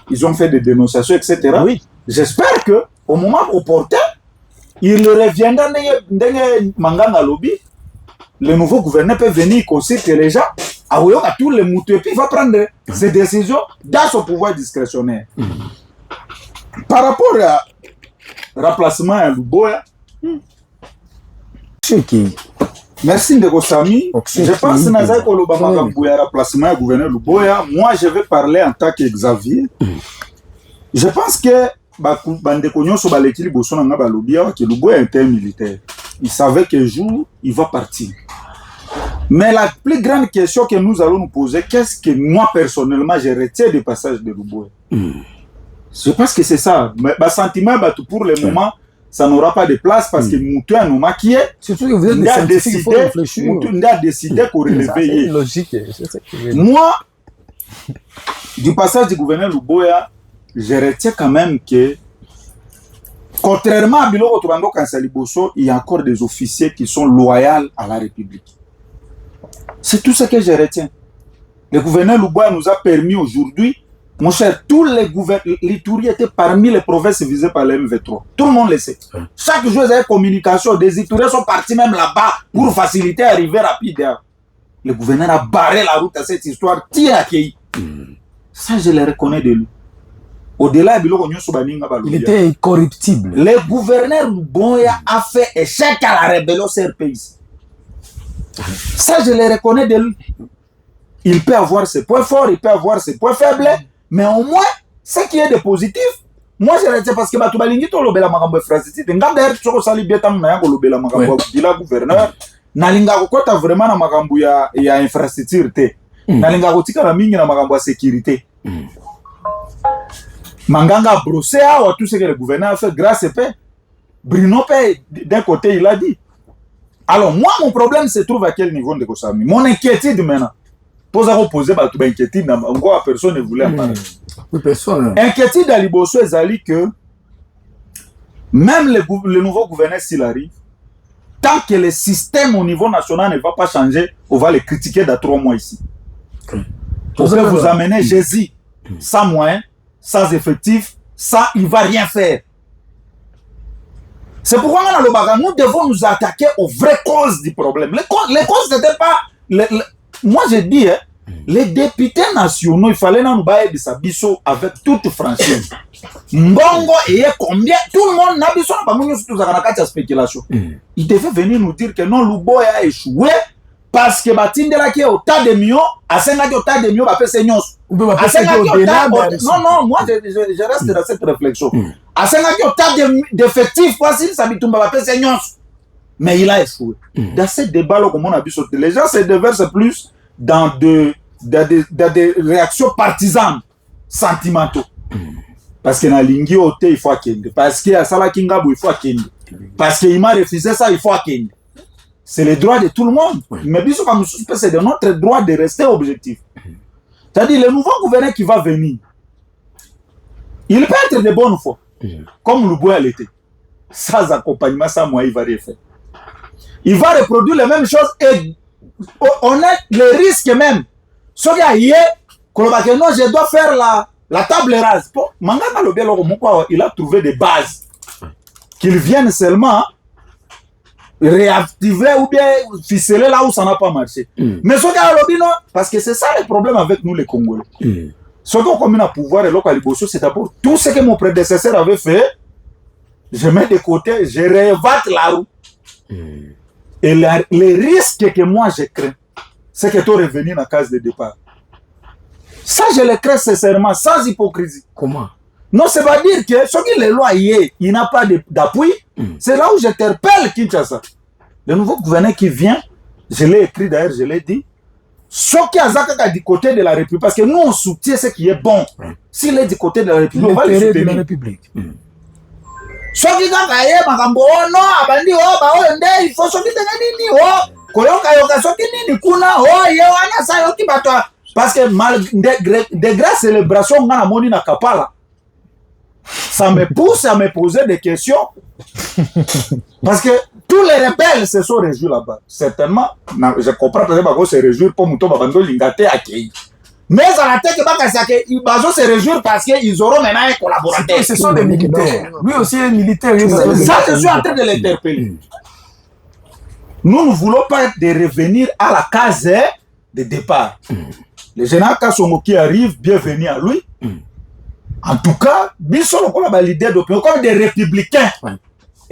ils ont fait des dénonciations, etc. Oui. J'espère qu'au moment opportun, il reviendra dans Manganga Lobby. Le nouveau gouverneur peut venir consulter les gens, à tous les moutons, et puis il va prendre ses décisions dans son pouvoir discrétionnaire. Par rapport à remplacement à Luboya, Merci Ndeko Sami. Je pense que Koloba Magambouya remplacement du gouverneur Luboya. Moi, je vais parler en tant que Xavier. Je pense que Bandeko Nyonso Balekili Bosona Balobia que Luboya était un militaire. Il savait qu'un jour, il va partir. Mais la plus grande question que nous allons nous poser, qu'est-ce que moi, personnellement, je retiens du passage de Luboya? Je pense que c'est ça. Mais sentiment, pour le moment, ça n'aura pas de place parce que Moutou a nommé qui est. Surtout que vous êtes des scientifiques, il faut réfléchir. Moutou a décidé qu'on relève. C'est logique. Moi, du passage du gouverneur Luboya, je retiens quand même que, contrairement à Biloko Tobango Kansaliboso, il y a encore des officiers qui sont loyaux à la République. C'est tout ce que je retiens. Le gouverneur Luboya nous a permis aujourd'hui, mon cher, tous les l'Ituri étaient parmi les provinces visées par le M23. Tout le monde le sait. Chaque jour, il y a une communication. Des Ituriens sont partis même là-bas pour faciliter l'arrivée rapide. Le gouverneur a barré la route à cette histoire. Qui a accueilli? Ça, je le reconnais de lui. Au-delà de il était incorruptible. Le gouverneur Luboya a fait échec à la rébellion CRPI. Ça, je le reconnais de lui. Il peut avoir ses points forts, il peut avoir ses points faibles, mais au moins, ce qui est de positif, moi je retiens parce que tu balingi to lobela makambo infrastructure. Ngader tsoko sali bieta na yango lobela makambo bila gouverneur. Nalinga kokota vraiment na makambo ya infrastructure te. Nalinga kotika na mingi na makambo ya sécurité. Manganga brossé à tout ce que le gouverneur a fait grâce et paix. Bruno Pay, d'un côté, il a dit. Alors, moi, mon problème se trouve à quel niveau de Kosami? Mon inquiétude maintenant. Pour ça, poser ma inquiétude, encore personne ne voulait en parler. Personne. Inquiétude à Liboso Ezali que même le nouveau gouverneur, s'il arrive, tant que le système au niveau national ne va pas changer, on va le critiquer dans 3 mois ici. Pour que vous amenez Jésus sans moyens, sans effectifs, ça, il ne va rien faire. C'est pourquoi nous devons nous attaquer aux vraies causes du problème. Les causes n'étaient pas... moi, je dis, les députés nationaux, il fallait nous bailler de Sabiso avec toute franchise. Mbongo et combien... Tout le monde n'a pas de spéculation. Il devait venir nous dire que non, Luboya a échoué parce que Batindela qui est au tas de millions, à 5 au tas de millions, va faire ses nyons. Non, non, moi je reste dans cette réflexion. À 5 au tas d'effectifs, ça va faire ses nyons. Mais il a échoué. Dans ce débat-là, comme on a vu sauter, les gens se déversent plus dans des réactions partisanes, sentimentaux. Parce que dans l'Ingi Ote, il faut Akende. Parce qu'il y a Sala Kingabu, il faut Akende. Parce qu'il m'a refusé ça, il faut Akende. C'est le droit de tout le monde. Mais bien sûr, c'est de notre droit de rester objectif. C'est-à-dire, le nouveau gouverneur qui va venir, il peut être de bonne foi, comme Luboya l'était. Sans accompagnement, sans moyen, il va rien faire. Il va reproduire les mêmes choses et on a le risque même. Ce qu'il y a, je dois faire la table rase. Il a trouvé des bases. Qu'ils viennent seulement réactiver ou bien ficeler là où ça n'a pas marché. Mais ce qu'il y a, parce que c'est ça le problème avec nous les Congolais. Ce qu'on a pouvoir et l'Ocaliboso, c'est d'abord tout ce que mon prédécesseur avait fait, je mets de côté, je révate la roue. Et les risques que moi je crains, c'est que tu revenir dans la case de départ. Ça, je le crains sincèrement, sans hypocrisie. Comment? Non, ça veut dire que ce qui est loi il n'a pas d'appui. C'est là où j'interpelle Kinshasa. Le nouveau gouverneur qui vient, je l'ai écrit d'ailleurs, je l'ai dit, ce qui est du côté de la République, parce que nous on soutient ce qui est bon. S'il est du côté de la République, on va le soutenir. De la République. Ce qui est makambo non, abandi il faut ce qui est koyoka soki nini kuna ye wana sa yoki bato parce que des grandes célébrations ngana moni na Kapala, ça me pousse à me poser des questions parce que tous les rebelles se sont réjouis là-bas. Certainement, je comprends peut-être qu'ils se réjouissent pour Mouto Babando Lingate accueilli. Mais à la tête ils vont se réjouir parce qu'ils auront maintenant un collaborateur. Ce sont des militaires. Lui aussi est militaire. Ça, je suis en train de l'interpeller. Nous ne voulons pas de revenir à la case de départ. Le général Kassongo qui arrive, bienvenue à lui. En tout cas, ils sont l'idée d'opinion comme des républicains.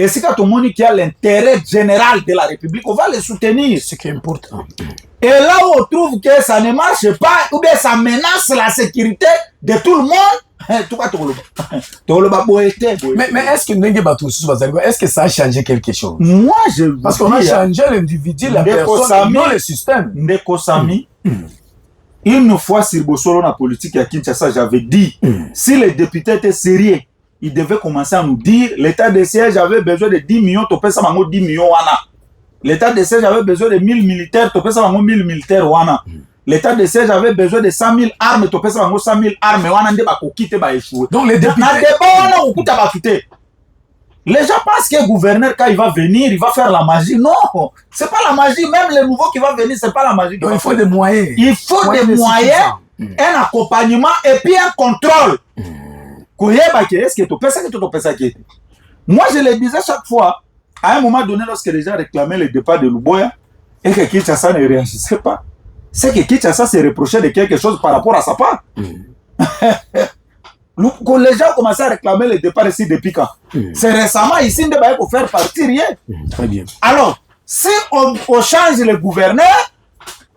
Et si quand on dit qu'il y a l'intérêt général de la République, on va les soutenir. Ce qui est important. Et là où on trouve que ça ne marche pas, ou bien ça menace la sécurité de tout le monde, tout cas, mais est-ce que est-ce que ça a changé quelque chose? Moi, je parce qu'on a changé l'individu, la personne, non le système. Ndeko Sami, une fois sur Bosolo la politique à Kinshasa, j'avais dit, si les députés étaient sérieux, ils devaient commencer à nous dire, l'état de siège avait besoin de 10 millions, tu peux ça 10 millions wana. L'état de siège avait besoin de 1000 militaires, tu peux ça 1000 militaires wana. L'état de siège avait besoin de 100 000 armes, tu peux ça 100 000 armes wana nde ba kokite ba échouer. Donc les députés les gens pensent que le gouverneur, quand il va venir, il va faire la magie. Non, c'est pas la magie. Même le nouveau qui va venir, c'est pas la magie. Donc il faut des moyens. Il faut des moyens, un accompagnement et puis un contrôle. Est-ce que tu peux ça que tu peux ça? Moi, je le disais chaque fois, à un moment donné, lorsque les gens réclamaient le départ de Luboya et que Kinshasa ne réagissait pas, c'est que Kinshasa se reprochait de quelque chose par rapport à sa part. Quand les gens commençaient à réclamer le départ ici depuis quand? C'est récemment ici pour faire partir rien. Très bien. Alors, si on change le gouverneur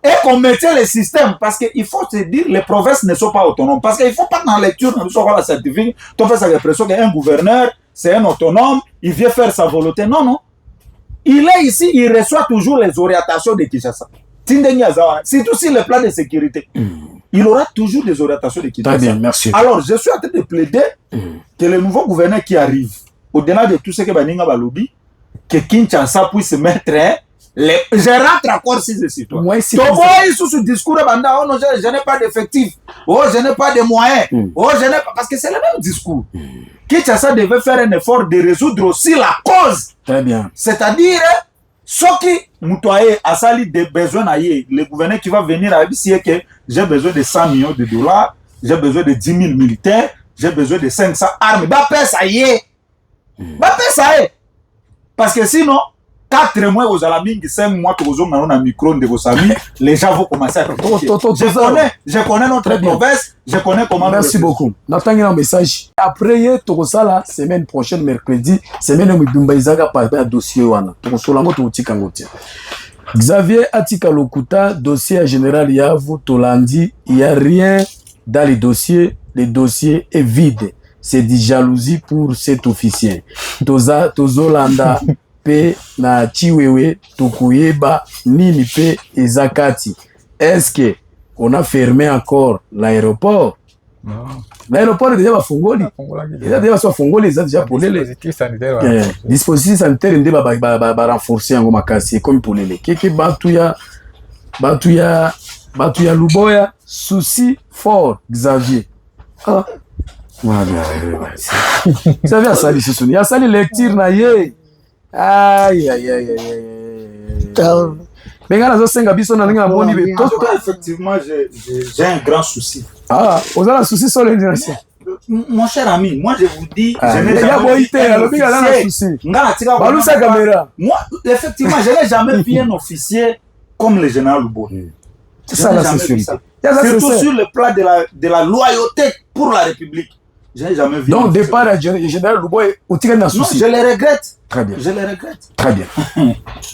et qu'on mettait le système, parce qu'il faut se dire, les provinces ne sont pas autonomes. Parce qu'il ne faut pas dans la lecture, dans le scientifique, tu fais l'impression qu'un gouverneur, c'est un autonome, il vient faire sa volonté. Non, non. Il est ici, il reçoit toujours les orientations de Kinshasa. Surtout sur le plan de sécurité. Il aura toujours des orientations de Kinshasa. Très bien, merci. Alors, je suis en train de plaider que le nouveau gouverneur qui arrive, au-delà de tout ce que Baninga va lobby, que Kinshasa puisse mettre je rentre encore si je suis toi. Moi, si sous ce discours, je n'ai pas d'effectifs. Oh, je n'ai pas de moyens. Oh, je n'ai pas... Parce que c'est le même discours. Kinshasa devait faire un effort de résoudre aussi la cause. Très bien. C'est-à-dire, ce qui Moutoye a sali des besoins, le gouverneur qui va venir à dire que j'ai besoin de 100 millions de dollars, j'ai besoin de 10 000 militaires, j'ai besoin de 500 armes. Ça y est. Parce que sinon, 4 mois aux alamines, 5 mois que vous avez un micro de vos amis, les gens vont commencer à je connais notre province, je connais comment. Merci beaucoup. N'attendez un message. Après, tu as la semaine prochaine, mercredi, semaine où tu vas parler un dossier. Xavier Atika Lokuta, dossier général Yavu Tolandi, il n'y a rien dans les dossiers. Le dossier est vide. C'est de jalousie pour cet officier. Tozolanda. Pe na chiwewe tukuyeba nini pe ezakati. Est-ce que on a fermé encore l'aéroport? Non. L'aéroport est déjà fongoli. Il a déjà soit fongoli, il a déjà pour les dispositifs sanitaires ndé ba renforcer en makasi comme pour les keke batuya Luboya souci fort Xavier. Ah. Xavier a sali ce il a sali lecture na ye. Aïe. Mais effectivement, j'ai un grand souci. Ah, vous avez un souci sur l'intégration. Mon cher ami, moi je vous dis, je n'ai jamais vu un officier comme le général Lubo. C'est ça la sécurité. Surtout sur le plan de la loyauté pour la République. Je n'ai jamais vu. Donc, départ à général Luboy, au tigre n'a souci. Je le regrette. Très bien. Je le regrette. Très bien.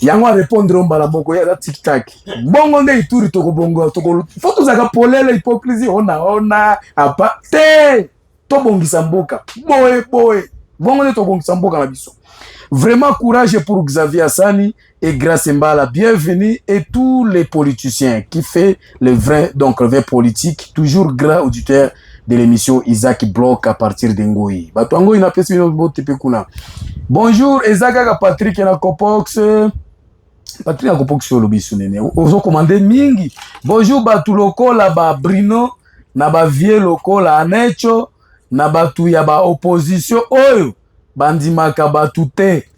Yango répondre au balaboko, il y a tic-tac. Bongo nde ituri toko bongo, toko. Faut tous aga polele hypocrisie, on a, apa, te, to bongisa mboka. Boy. Bongo nde to bongisa mboka na biso. Vraiment courage pour Xavier Hassani et Grace Mbala. Bienvenue et tous les politiciens qui fait le vrai politique, toujours grand auditeur de l'émission Isaac Block à partir d'Ngoyi. Batuango ina pesi no bote pekuna. Bonjour Isaac Patrick na Copox. Patrick na Copox sur le bisunene. Ozo commandé mingi. Bonjour batu lokola ba Brino na ba vie lokola Anecho na batu ya ba opposition oyo bandimaka batu te.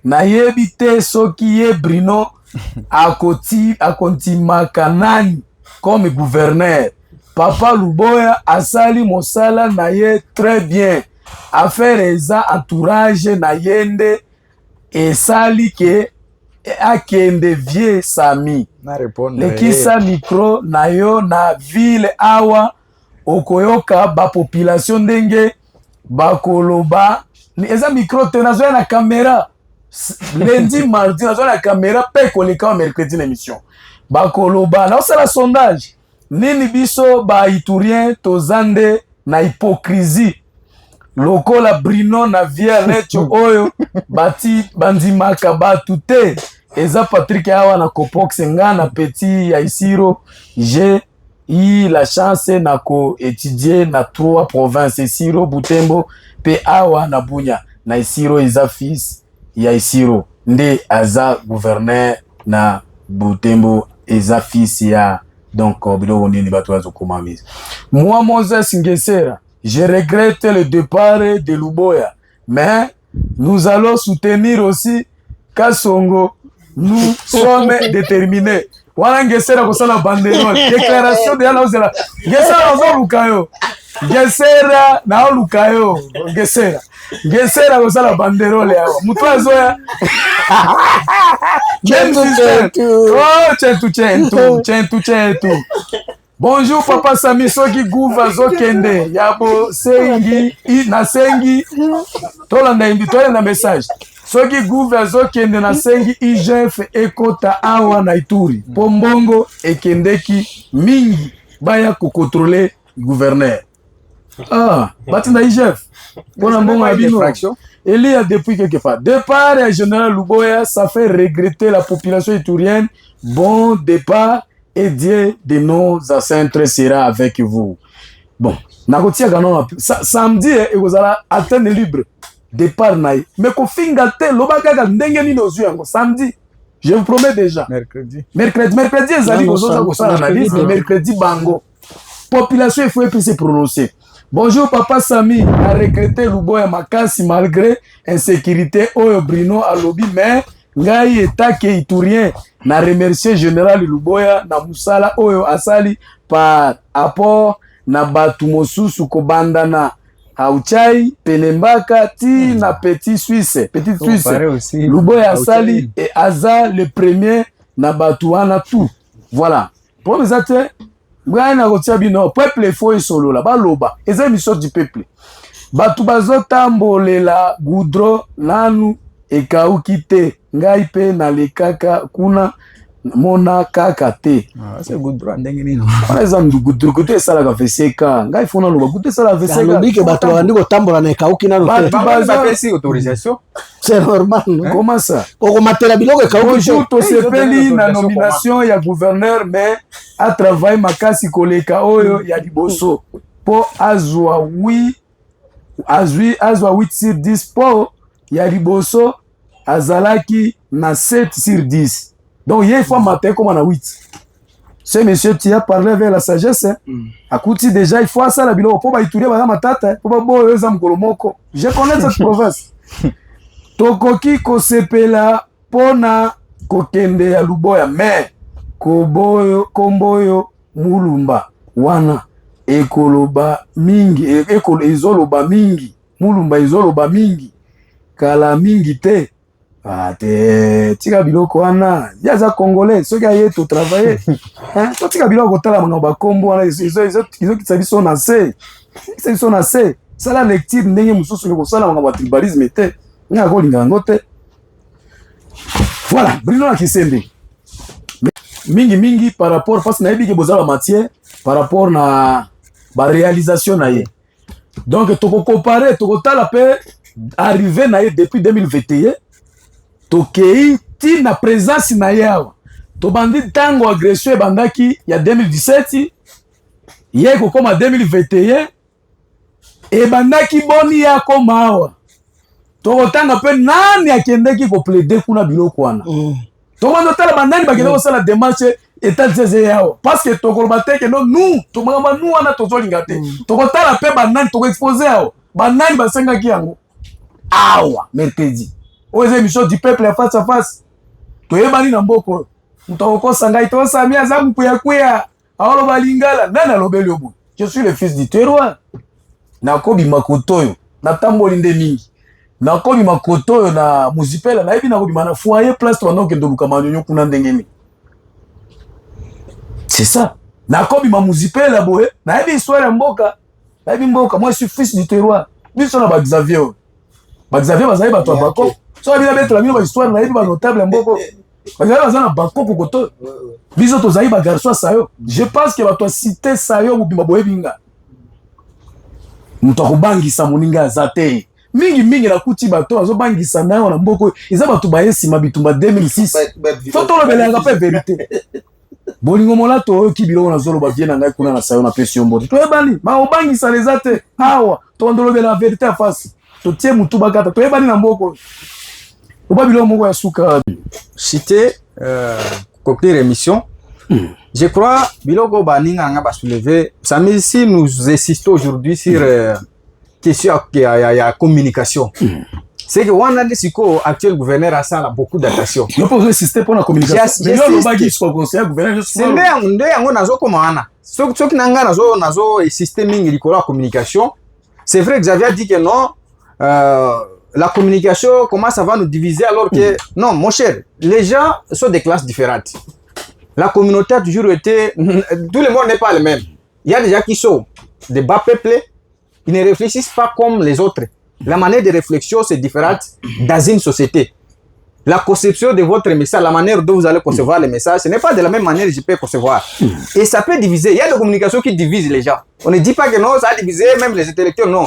Na yebi te soki ye Brino akonti makanani comme gouverneur. Papa Luboya asali mosala na ye très bien. Affaire eza entourage na yende esali ke akende vie Sami. Lekisa micro na yo na ville awa okoyoka ba population ndenge bakoloba eza micro tenazo na caméra lundi mardi na la caméra pe koleka mercredi l'émission bakoloba na osala sondage nini biso ba iturien tozande na hypocrisie lokola Brino na via lecho oyo bati bandimaka batu te eza Patrick awa na Copox nga na petit ya Isiro j'ai eu la chance na ko étudier na 3 provinces Isiro Butembo pe awa na Bunya na Isiro eza fils ya Isiro nde aza gouverneur na Butembo eza fils ya donc bilo nini batu bazokomamisa. Moi Moses Ngesera, je regrette le départ de Luboya, mais nous allons soutenir aussi Kasongo. Nous sommes déterminés. Wana Ngesera kosala banderole. Déclaration de la ozela. Ngesera ozolukayo. Ngesera na olukayo. Ngesera kosala banderole yawa. Mutu azoya. Chentu. Bonjour Papa Sami soki guva zokende yabo sengi na sengi tolanda message soki guva zokende na sengi IGF ekota awa na Ituri pombongo ekendeki mingi baya kukontrole gouverneur batina IGF bona mbongo abino il y a depuis quelque part départ à général Luboya ça fait regretter la population iturienne. Bon départ et Dieu de nos ancêtres sera avec vous. Bon, nakotia ganon samedi et vous allez atteindre libre départ naï. Mais ko finga te lobaka ga ndenge ni nozu yango samedi. Je vous promets déjà. Mercredi ezali bozoza ko sala analyse mercredi bango. Population il faut plus se prononcer. Bonjour Papa Sami a regretté Luboya makasi malgré insécurité oyo Brino a lobby mais ngai etake iturien na remercier général Luboya na musala oyo asali par apport na batu mosusu kobandana Auchai Pelembaka ti na Petit Suisse Luboya asali et aza le premier na batu wana tout voilà pour les acteurs ngai na kotia bino peuple faut solo la baloba eza mission du peuple batu bazotambolela goudron nanu ekauki te ngai pe na lekaka kuna mona kaka te c'est goudron ndenge nino par exemple goudron kote esalaka veseka ngai fona loba goudron esala veseka lobike batu bandi kotambola na ekauki nanu te bapesi autorisation c'est normal comment ça okomatela biloko ekauki bonjour tosepeli na nomination ya gouverneur mais a travail makasi koleka oyo ya liboso po azwa 8/10 po ya liboso azalaki na 7/10 donc il faut matin comme na 8 ce monsieur qui a parlé avec la sagesse akuti déjà il faut ça la biloko po ba ituria ba matata po ba boyo za mkolomoko je connais cette province tokoki kosepela pona kokende ya Luboya mais komboyo mulumba wana ekoloba mingi ezoloba mingi mulumba ezoloba mingi kala mingi te te tika biloko wana yaza congolais soki aye to travailler to tika biloko tala manga ba kombo wana izo kitsa biso na se sala lecture ndenge mususu ko sala manga ba tribalisme te nga ko linga ngote voilà Brino na Kisembe mingi par rapport parce na ebiki bozala matière par rapport na ba réalisation na ye donc toko comparer toko tala pe arrivé na ye depuis 2021 tokei ti na présence na ye awa to bandi tango agression bandaki ya 2017 ye ko koma 2021 e bandaki boni ya koma awa toko tanga pe nani akendeki ko plaider kuna biloko wana Tomando tala bandani bakenda kosala démarche état de yao parce que tokoloba te que non nous tomama nous wana tozolinga te tokotala pe bandani toko exposer yao bandani basengaki yango awa mercredi oze émission du peuple à face toyebani na mboko mutoko ngai to samia za kuya aolo balingala nana lobeli obu je suis le fils du terroir nakobi makotoyo natamboli nde mingi nakobi makoto na muzipela na yebi nakobi mana foyer place to ndonke ndoluka manyonyo kuna ndengeni c'est ça nakobi ma muzipela boye na yebi histoire ya mboka na yebi mboka moi je suis fils du terroir biso na ba Xavier bazali bato bako So bien mettre la même histoire na ba notable mboko. Parce que na Bangkok koto. Biso to zaïba garçon sayo. Je pense que va toi citer sayo bima boyebinga. Muto kubangisa muninga zate. Mingi na kuti bato azobangisa na na mboko. Iza bato bayesima bitumba 2006. Foto lo belanga pe vérité. Bolingo molato ki biloko na zolo ba viena ngai kuna na sayo na pression mboto. To ebani, ma obangisa les zate. Awa, to ndolo bela vérité en face. To tie mutu bakata. To ebani na mboko. Oba biloko moko ya suka. Cité conclure émission. Je crois biloko baninga nga ba soulever. Sami, si nous insistons aujourd'hui sur question ya communication. C'est que on a des psychos actuel gouverneur a ça beaucoup d'attention. Je peux insister pour la communication. Mais le bagi soit conseiller gouverneur c'est ndé yango nazo komana. Soki nanga nazo insister mingi likolo la communication. C'est vrai que Xavier dit que non la communication comment ça va nous diviser alors que non mon cher, les gens sont des classes différentes. La communauté a toujours été tout le monde n'est pas le même. Il y a des gens qui sont des bas peuplés, ils ne réfléchissent pas comme les autres. La manière de réflexion, c'est différente dans une société. La conception de votre message, la manière dont vous allez concevoir les messages, ce n'est pas de la même manière que je peux concevoir. Et ça peut diviser. Il y a des communications qui divisent les gens. On ne dit pas que non, ça a divisé même les intellectuels, non.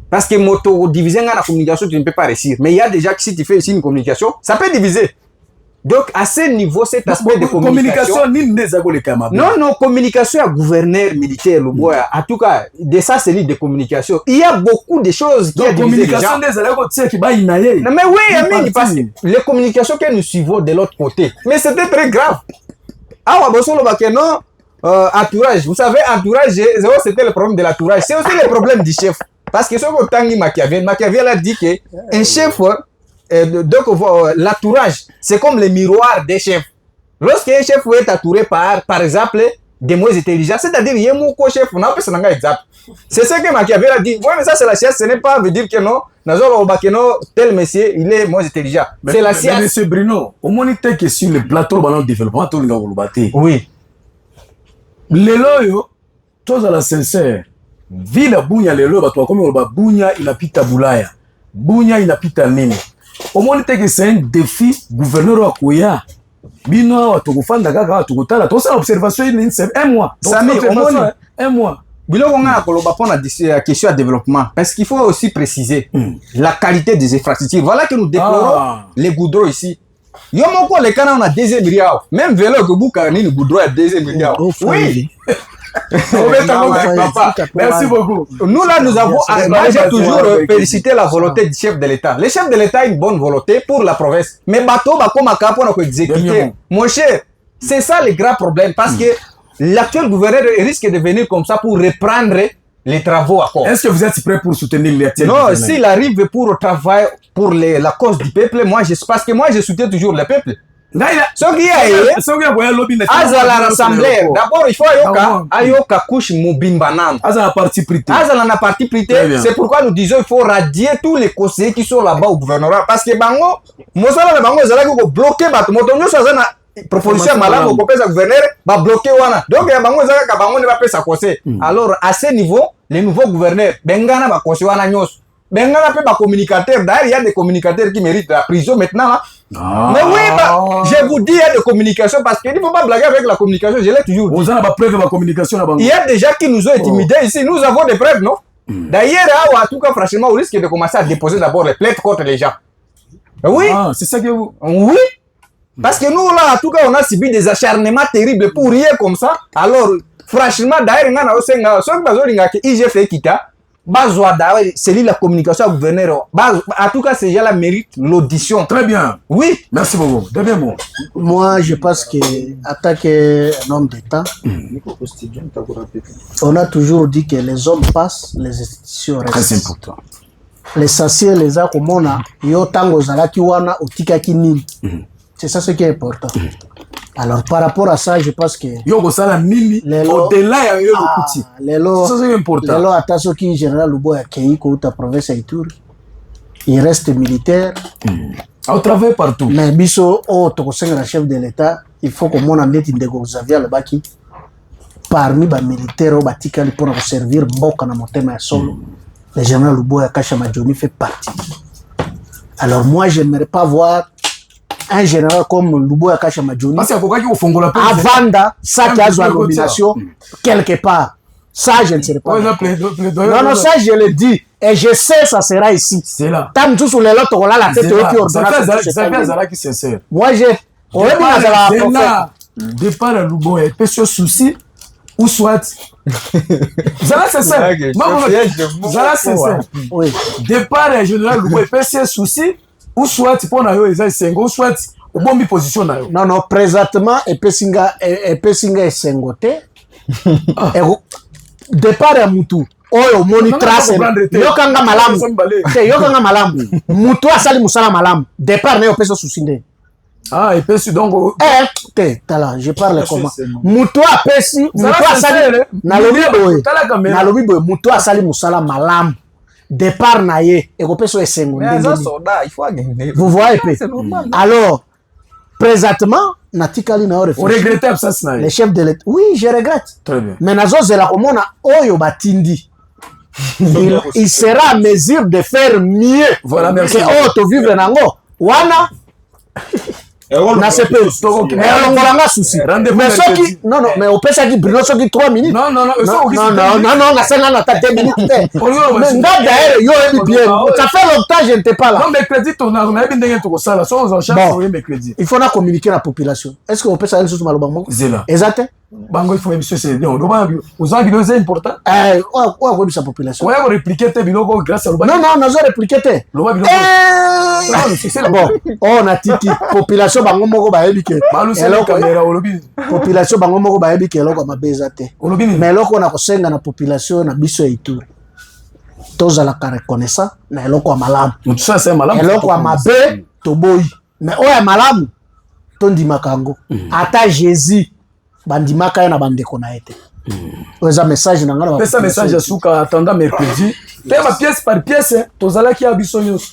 Parce que moto diviser dans la communication, tu ne peux pas réussir. Mais il y a déjà que si tu fais ici une communication, ça peut diviser. Donc, à ce niveau, cet aspect de communication... Non, communication à gouverneur militaire, le bois. En tout cas, de ça, c'est l'idée de communication. Il y a beaucoup de choses qui ont divisé les gens. Non, mais oui, Amine, parce que les communications que nous suivons de l'autre côté, mais c'était très grave. Ah, non, entourage. Vous savez, entourage, c'était le problème de l'entourage. C'est aussi le problème du chef. Parce que ce que Tanguy Machiavel a dit qu'un chef... donc l'entourage c'est comme le miroir des chefs. Lorsqu'un chef veut être entouré par exemple des moins intelligents, c'est-à-dire il y a mon chef on a pas ça exemple. C'est ce que Machiavel a dit. Ouais, mais ça c'est la science, ce n'est pas veut dire que non tel monsieur il est moins intelligent. C'est la science. Monsieur Bruno, au moins il que sur le plateau de développement tout le monde oui. Lelo yo tous à la sincère. Vila bunya lelo bato comme on bunya inapita bulaya. Bunya inapita nini? Au moins, c'est un défi gouverneur Akoya. Bino, tu fanda kaka, tu kutala. Tout ça, observation, c'est un mois. Sami, un mois. Bilo on a pour la question de développement. Parce qu'il faut aussi préciser la qualité des infrastructures. Voilà que nous déplorons les goudrons ici. Yomoko, les canons, on a 2 milliards. Même vélo que Boukani, le goudron a 2 milliards. Oui. Merci beaucoup. Nous là, nous avons j'ai toujours félicité la volonté du chef de l'État. Le chef de l'État a une bonne volonté pour la province. Mais bateau, comme à cap, on a exécuter. Mon cher, c'est ça le grand problème parce que l'actuel gouverneur risque de venir comme ça pour reprendre les travaux à corps. Est-ce que vous êtes prêt pour soutenir l'actuel gouverneur? Non, s'il arrive pour travailler pour la cause du peuple, parce que moi je soutiens toujours le peuple. Ce qui est à l'assemblée, d'abord il faut ayoka couche mobimbanam. La partie prité. La partie prité, c'est pourquoi nous disons il faut radier tous les conseillers qui sont là-bas au gouvernorat parce que bango, mosala bango ezala ko bloquer bato motonyo ça na proposition malamu ko pesa gouverneur ba bloquer wana. Donc ya bango ezala ka bango ne ba pesa conseil. Alors à ce niveau, les nouveaux gouverneurs bengana ba conseil wana nyos. Bengana pe ba communicateur, d'ailleurs il y a des communicateurs qui méritent la prison maintenant là. Mais oui, je vous dis, il y a des communications parce qu'il ne faut pas blaguer avec la communication, je l'ai toujours dit. Vous avez preuve de la communication là-bas. Il y a des gens qui nous ont intimidés ici, nous avons des preuves, non? D'ailleurs, en tout cas, franchement, on risque de commencer à déposer d'abord les plaintes contre les gens. Oui. C'est ça que vous... Oui. Parce que nous, là, en tout cas, on a subi des acharnements terribles pour rien comme ça. Alors, franchement, d'ailleurs, c'est lui la communication au gouverneur. En tout cas, ces gens-là méritent l'audition. Très bien. Oui. Merci beaucoup. Dernier mot. Moi, je pense que, en tant qu'un homme d'État, on a toujours dit que les hommes passent, les institutions restent. Très important. L'essentiel, les gens comme on a, yo tango zalaki wana utika kinini. C'est ça ce qui est important. Alors par rapport à ça, je pense que au-delà il y a ça c'est important. Lelo attention qui général Luboya Kei ko ta province Ituri. Il reste militaire. Au travail partout. Mais biso o to conseiller chef de l'État, il faut que mon ami Ndeko Xavier le baki parmi les militaires au batikali pour servir mboka na motema ya solo. Le général Luboya Kasha Majoni fait partie. Alors moi, j'aimerais pas voir un général comme Luboya Kasha Madjoni avant ça qui a la nomination quelque part. Ça, je ne sais pas. Non, ça, je le dis. Et je sais, ça sera ici. C'est là. Tant tout sur les lots, on a la tête qui sincère. Moi, j'ai. Départ à Luboya, il peut se souci ou soit. Zala c'est ça. Zala c'est ça. Départ à général Luboya, il peut se souci ou soit pour na yo eza sengo ou soit au bon position na yo. Non, présentement, et Pessinga est sengoté. Départ à Moutou. Oyo moni trace yokanga malamu mutu asali musala malamu départ na yo peso susinde et peso donc tala je parle comment mutu apesi mutu asali na lobi boy mutu asali musala malamu départ na ye eko peso esengo vous voyez alors présentement natikali na regretter absence na les chefs de l'État oui je regrette très bien mais nazo zela komona oyo batindi il sera à mesure de faire mieux. Voilà, merci. Que vivre nango. Wana. Na CP. Mais souci. Mais ce qui non mais au pesa qui brûle ce qui 3 minutes. Non, na senga na ta 2 minutes. Mais d'ailleurs yo bien. Ça fait longtemps je n'étais pas là. Non mais crédit on a bien ndenge to ça là, so on cherche sur mes crédits. Il faut na communiquer la population. Est-ce que au pesa une chose maloba moko? Exact. Bango il faut monsieur c'est non aux gens c'est important quoi sa population ouais répliquer tes biloko grâce à non nazo répliquer te bon on a tiki population bango moko ba yebike caméra olobi population bango moko ba yebike eloko mabeza te mais eloko na kosenga na population na biso ya Ituri tozala ka reconnaissant na eloko ya malamu tout ça c'est malamu eloko ya mabe toboyi mais oya malamu tondimaka yango ata Jésus bandimaka ya na bandeko na ete oza message na ngala pesa message ya suka attendant mercredi tema pièce par pièce tozala ki abiso nyos.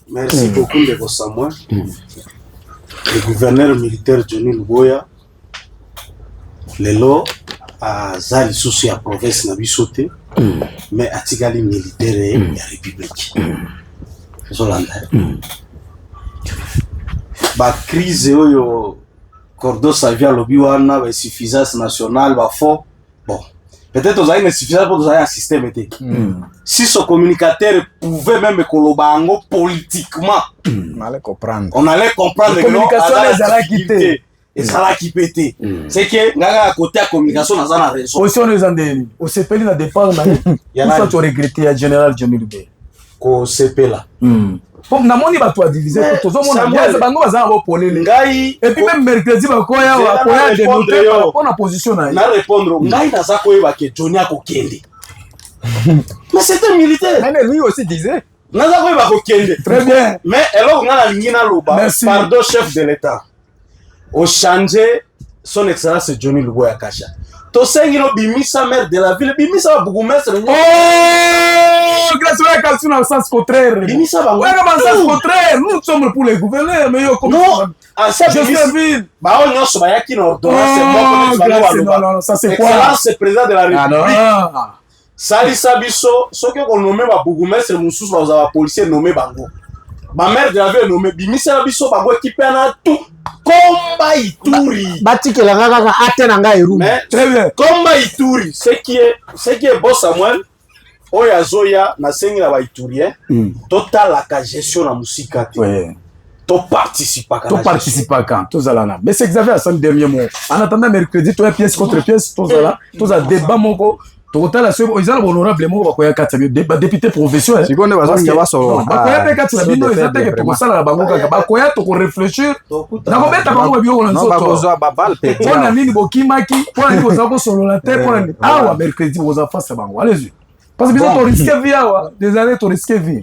Merci beaucoup Ndeko Samuel. Le gouverneur militaire Johnny Luboya lelo azali susu ya province na bisote mais atikali militaire ya république zolanda ba crise oyo Cordo Savia lobby wana ba suffisance nationale ba fort bon peut-être aux une suffisance pour un système était si ce communicateur pouvait même kolobango politiquement on allait comprendre la communication les ala quitté et ça l'a qui pété c'est que ngaga à côté à communication na za raison position les andeni au CPL na départ na ya ça tu regretter à général Johnny Luboya ko CPL bon na moni ba to diviser to zo mona bien bango baza ba polele ngai et puis même mercredi ba koya de noter on a position na répondre ngai na za koyeba ke Johnny akokende mais c'était militaire mais lui aussi disait na za koyeba kokende très bien mais eloko ngana lingina loba pardon chef de l'État au changer son excellence Johnny Luboya Kasha to sengino bimisa maire de la ville bimisa bourgmestre grâce à la question en sens contraire. Bimisa bango. Ouais, en sens contraire. Nous sommes pour les gouverneurs, mais yo comme non. À ça je suis ville. Bah on nyonso ba yaki na ordonnance non, ça c'est quoi? C'est président de la République. Salisa biso, soki ko nommer ba bourgmestre mususu ba za ba policier nommer bango. Ba maire de la ville nommer bimisa biso bango équipé na tout. Combat Ituri. Batikela ngaka atena nga iru. Très bien. Combat Ituri, ce qui est beau Samuel. Oya zoya na sengi na ba Iturien. Total la gestion na musika. Ouais. To participer quand tozalana. Mais c'est Xavier Hassan dernier mot. En attendant mercredi toi pièce contre pièce tozala débat moko total la ils ont honorable moko bakoya kati député professionnel. Sikonde bazonga baso. Bakoya kati na bino ezate ke tokosala na bango kaka bakoya to ko réfléchir. Na ko beta bango bio na nzoto. Non bakozwa babal pe. Pona nini bokimaki, pona nini bozako solo la terre, pona nini. Ah mercredi boza face bango. Allez-y. Parce que tu risques vie, des années tu risques vie.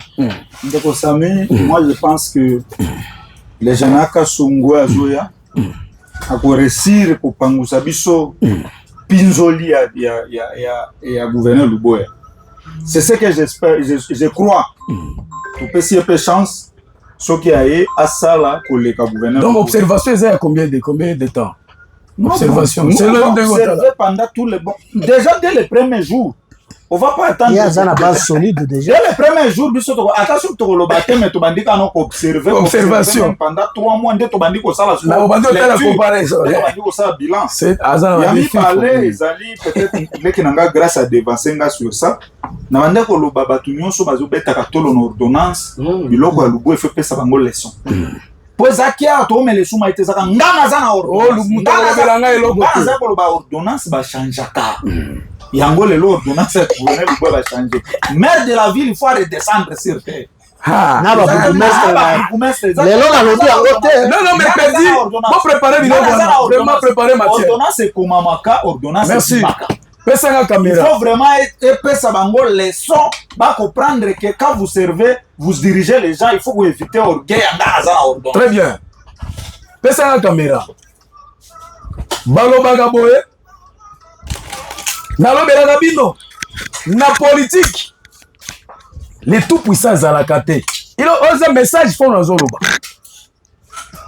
Ndeko Sami, moi je pense que les gens qui sont Azoya à réussir pour pangusa biso pinzoli ya gouverneur Luboya. C'est ce que j'espère, je crois. Pour essayer de chance, ce qui a eu à ça là pour le gouverneur. Donc observation c'est combien de temps? Observation, c'est le pendant tous les bons. Déjà dès les premiers jours. On va pas attendre. Il y a une base solide déjà. Dès le premier jour, attention, tu as observé, mais tu as observé pendant 3 mois, tu as dit que ça la comparaison. Tu as dit que ça bilan. C'est Yami parlé, Ezali, peut-être que Nanga grâce à dévancer sur ça. Namanda ko lo baba tunyo so bazo beta ka tolo na ordonnance. Biloko ya lubo fait pesa bango leçon. Po zakia to me leçon ma iteza ka ngana za na ordonnance. Oh lubu to belanga eloko. Ngana za ko ba ordonnance ba changeaka. Yango le ordonnance pour le lubo ba changer. Maire de la ville il faut redescendre sur terre. Ah, na ba bourgmestre lelo na lodi yango te. Non mais perdi. Faut préparer biloko. Vraiment préparer matière. Ordonnance et komamaka ordonnance. Merci. Il faut vraiment épaissir bango leçon, pas comprendre que quand vous servez, vous dirigez les gens, il faut vous éviter orgueil en. Très bien. Pesa la caméra. Balo bagaboye. Nalobela na bino. Na politique. Les tout puissants zalakate. Il a un message fond dans zoloba.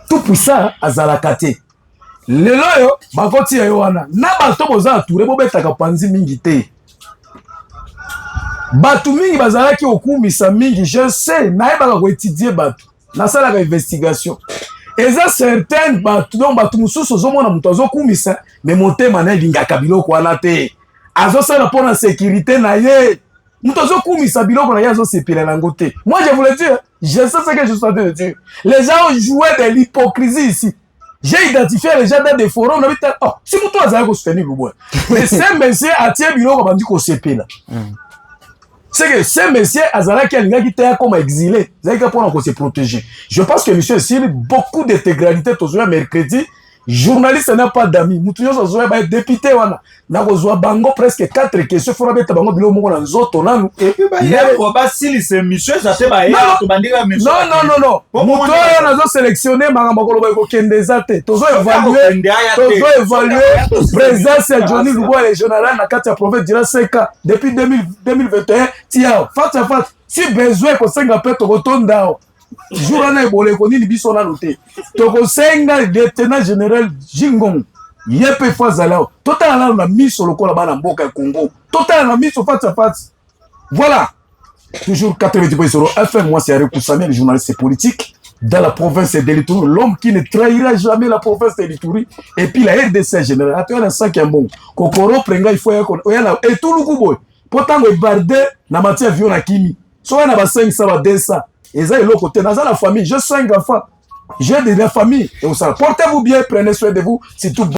Tout puissant azalakate. Lelo yo bakoti ya wana na bato boza touré bobetaka panzi mingi te batu mingi bazalaki okumisa mingi je sais na yebaka ko étudier batu na sala ka investigation eza certaines batu donc batu mususu zomona muto azokumisa mais motema na lingaka biloko wana te azosala pona sécurité na ye muto azokumisa biloko na ye azosepela nango te. Moi je voulais dire, je sais ce que je suis en train de dire, les gens ont joué de l'hypocrisie ici. J'ai identifié les gens dans des forums, on a dit, oh, si vous tous avez soutenir le bois. Mais ces messieurs attirent biloko comme on dit qu'on s'épile. C'est que ces messieurs azala qui a été comme exilé, ils ont pour se protéger. Je pense que monsieur Sili beaucoup d'intégralité toujours mercredi. Journaliste n'a pas d'amis. Moutounyo Zozoé va être député wana. Na kozwa bango presque 4 questions. Faut mettre bango bilo moko na nzoto nanu. Et puis bah hier on va si c'est monsieur j'attends bah hier to bandika monsieur. Non. Moutounyo nazo sélectionner makambo ko loba ko kendeza te. Tozo évaluer présence ya Johnny Luboya le général na kati ya province dira 5 ans depuis 2021 tia face à face. Si besoin ko senga pe to kotonda. Jour na ebole ko nini biso na noté to ko senga lieutenant général Jingong yepe fazala total na miso lokola bana mboka Congo total na miso face à face. Voilà, toujours 90.0 FM. Moi c'est Arekou Samia, le journaliste politique dans la province de l'Ituri, l'homme qui ne trahira jamais la province de l'Ituri et puis la RDC général attention na 5e bon kokoro prenga il faut et tout le coup pourtant le bardé na matière viol na kimi so na ba 500 ba 200. Et ça, l'autre côté, dans la famille, j'ai 5 enfants, j'ai de la famille. Et vous savez, portez-vous bien, prenez soin de vous, c'est tout.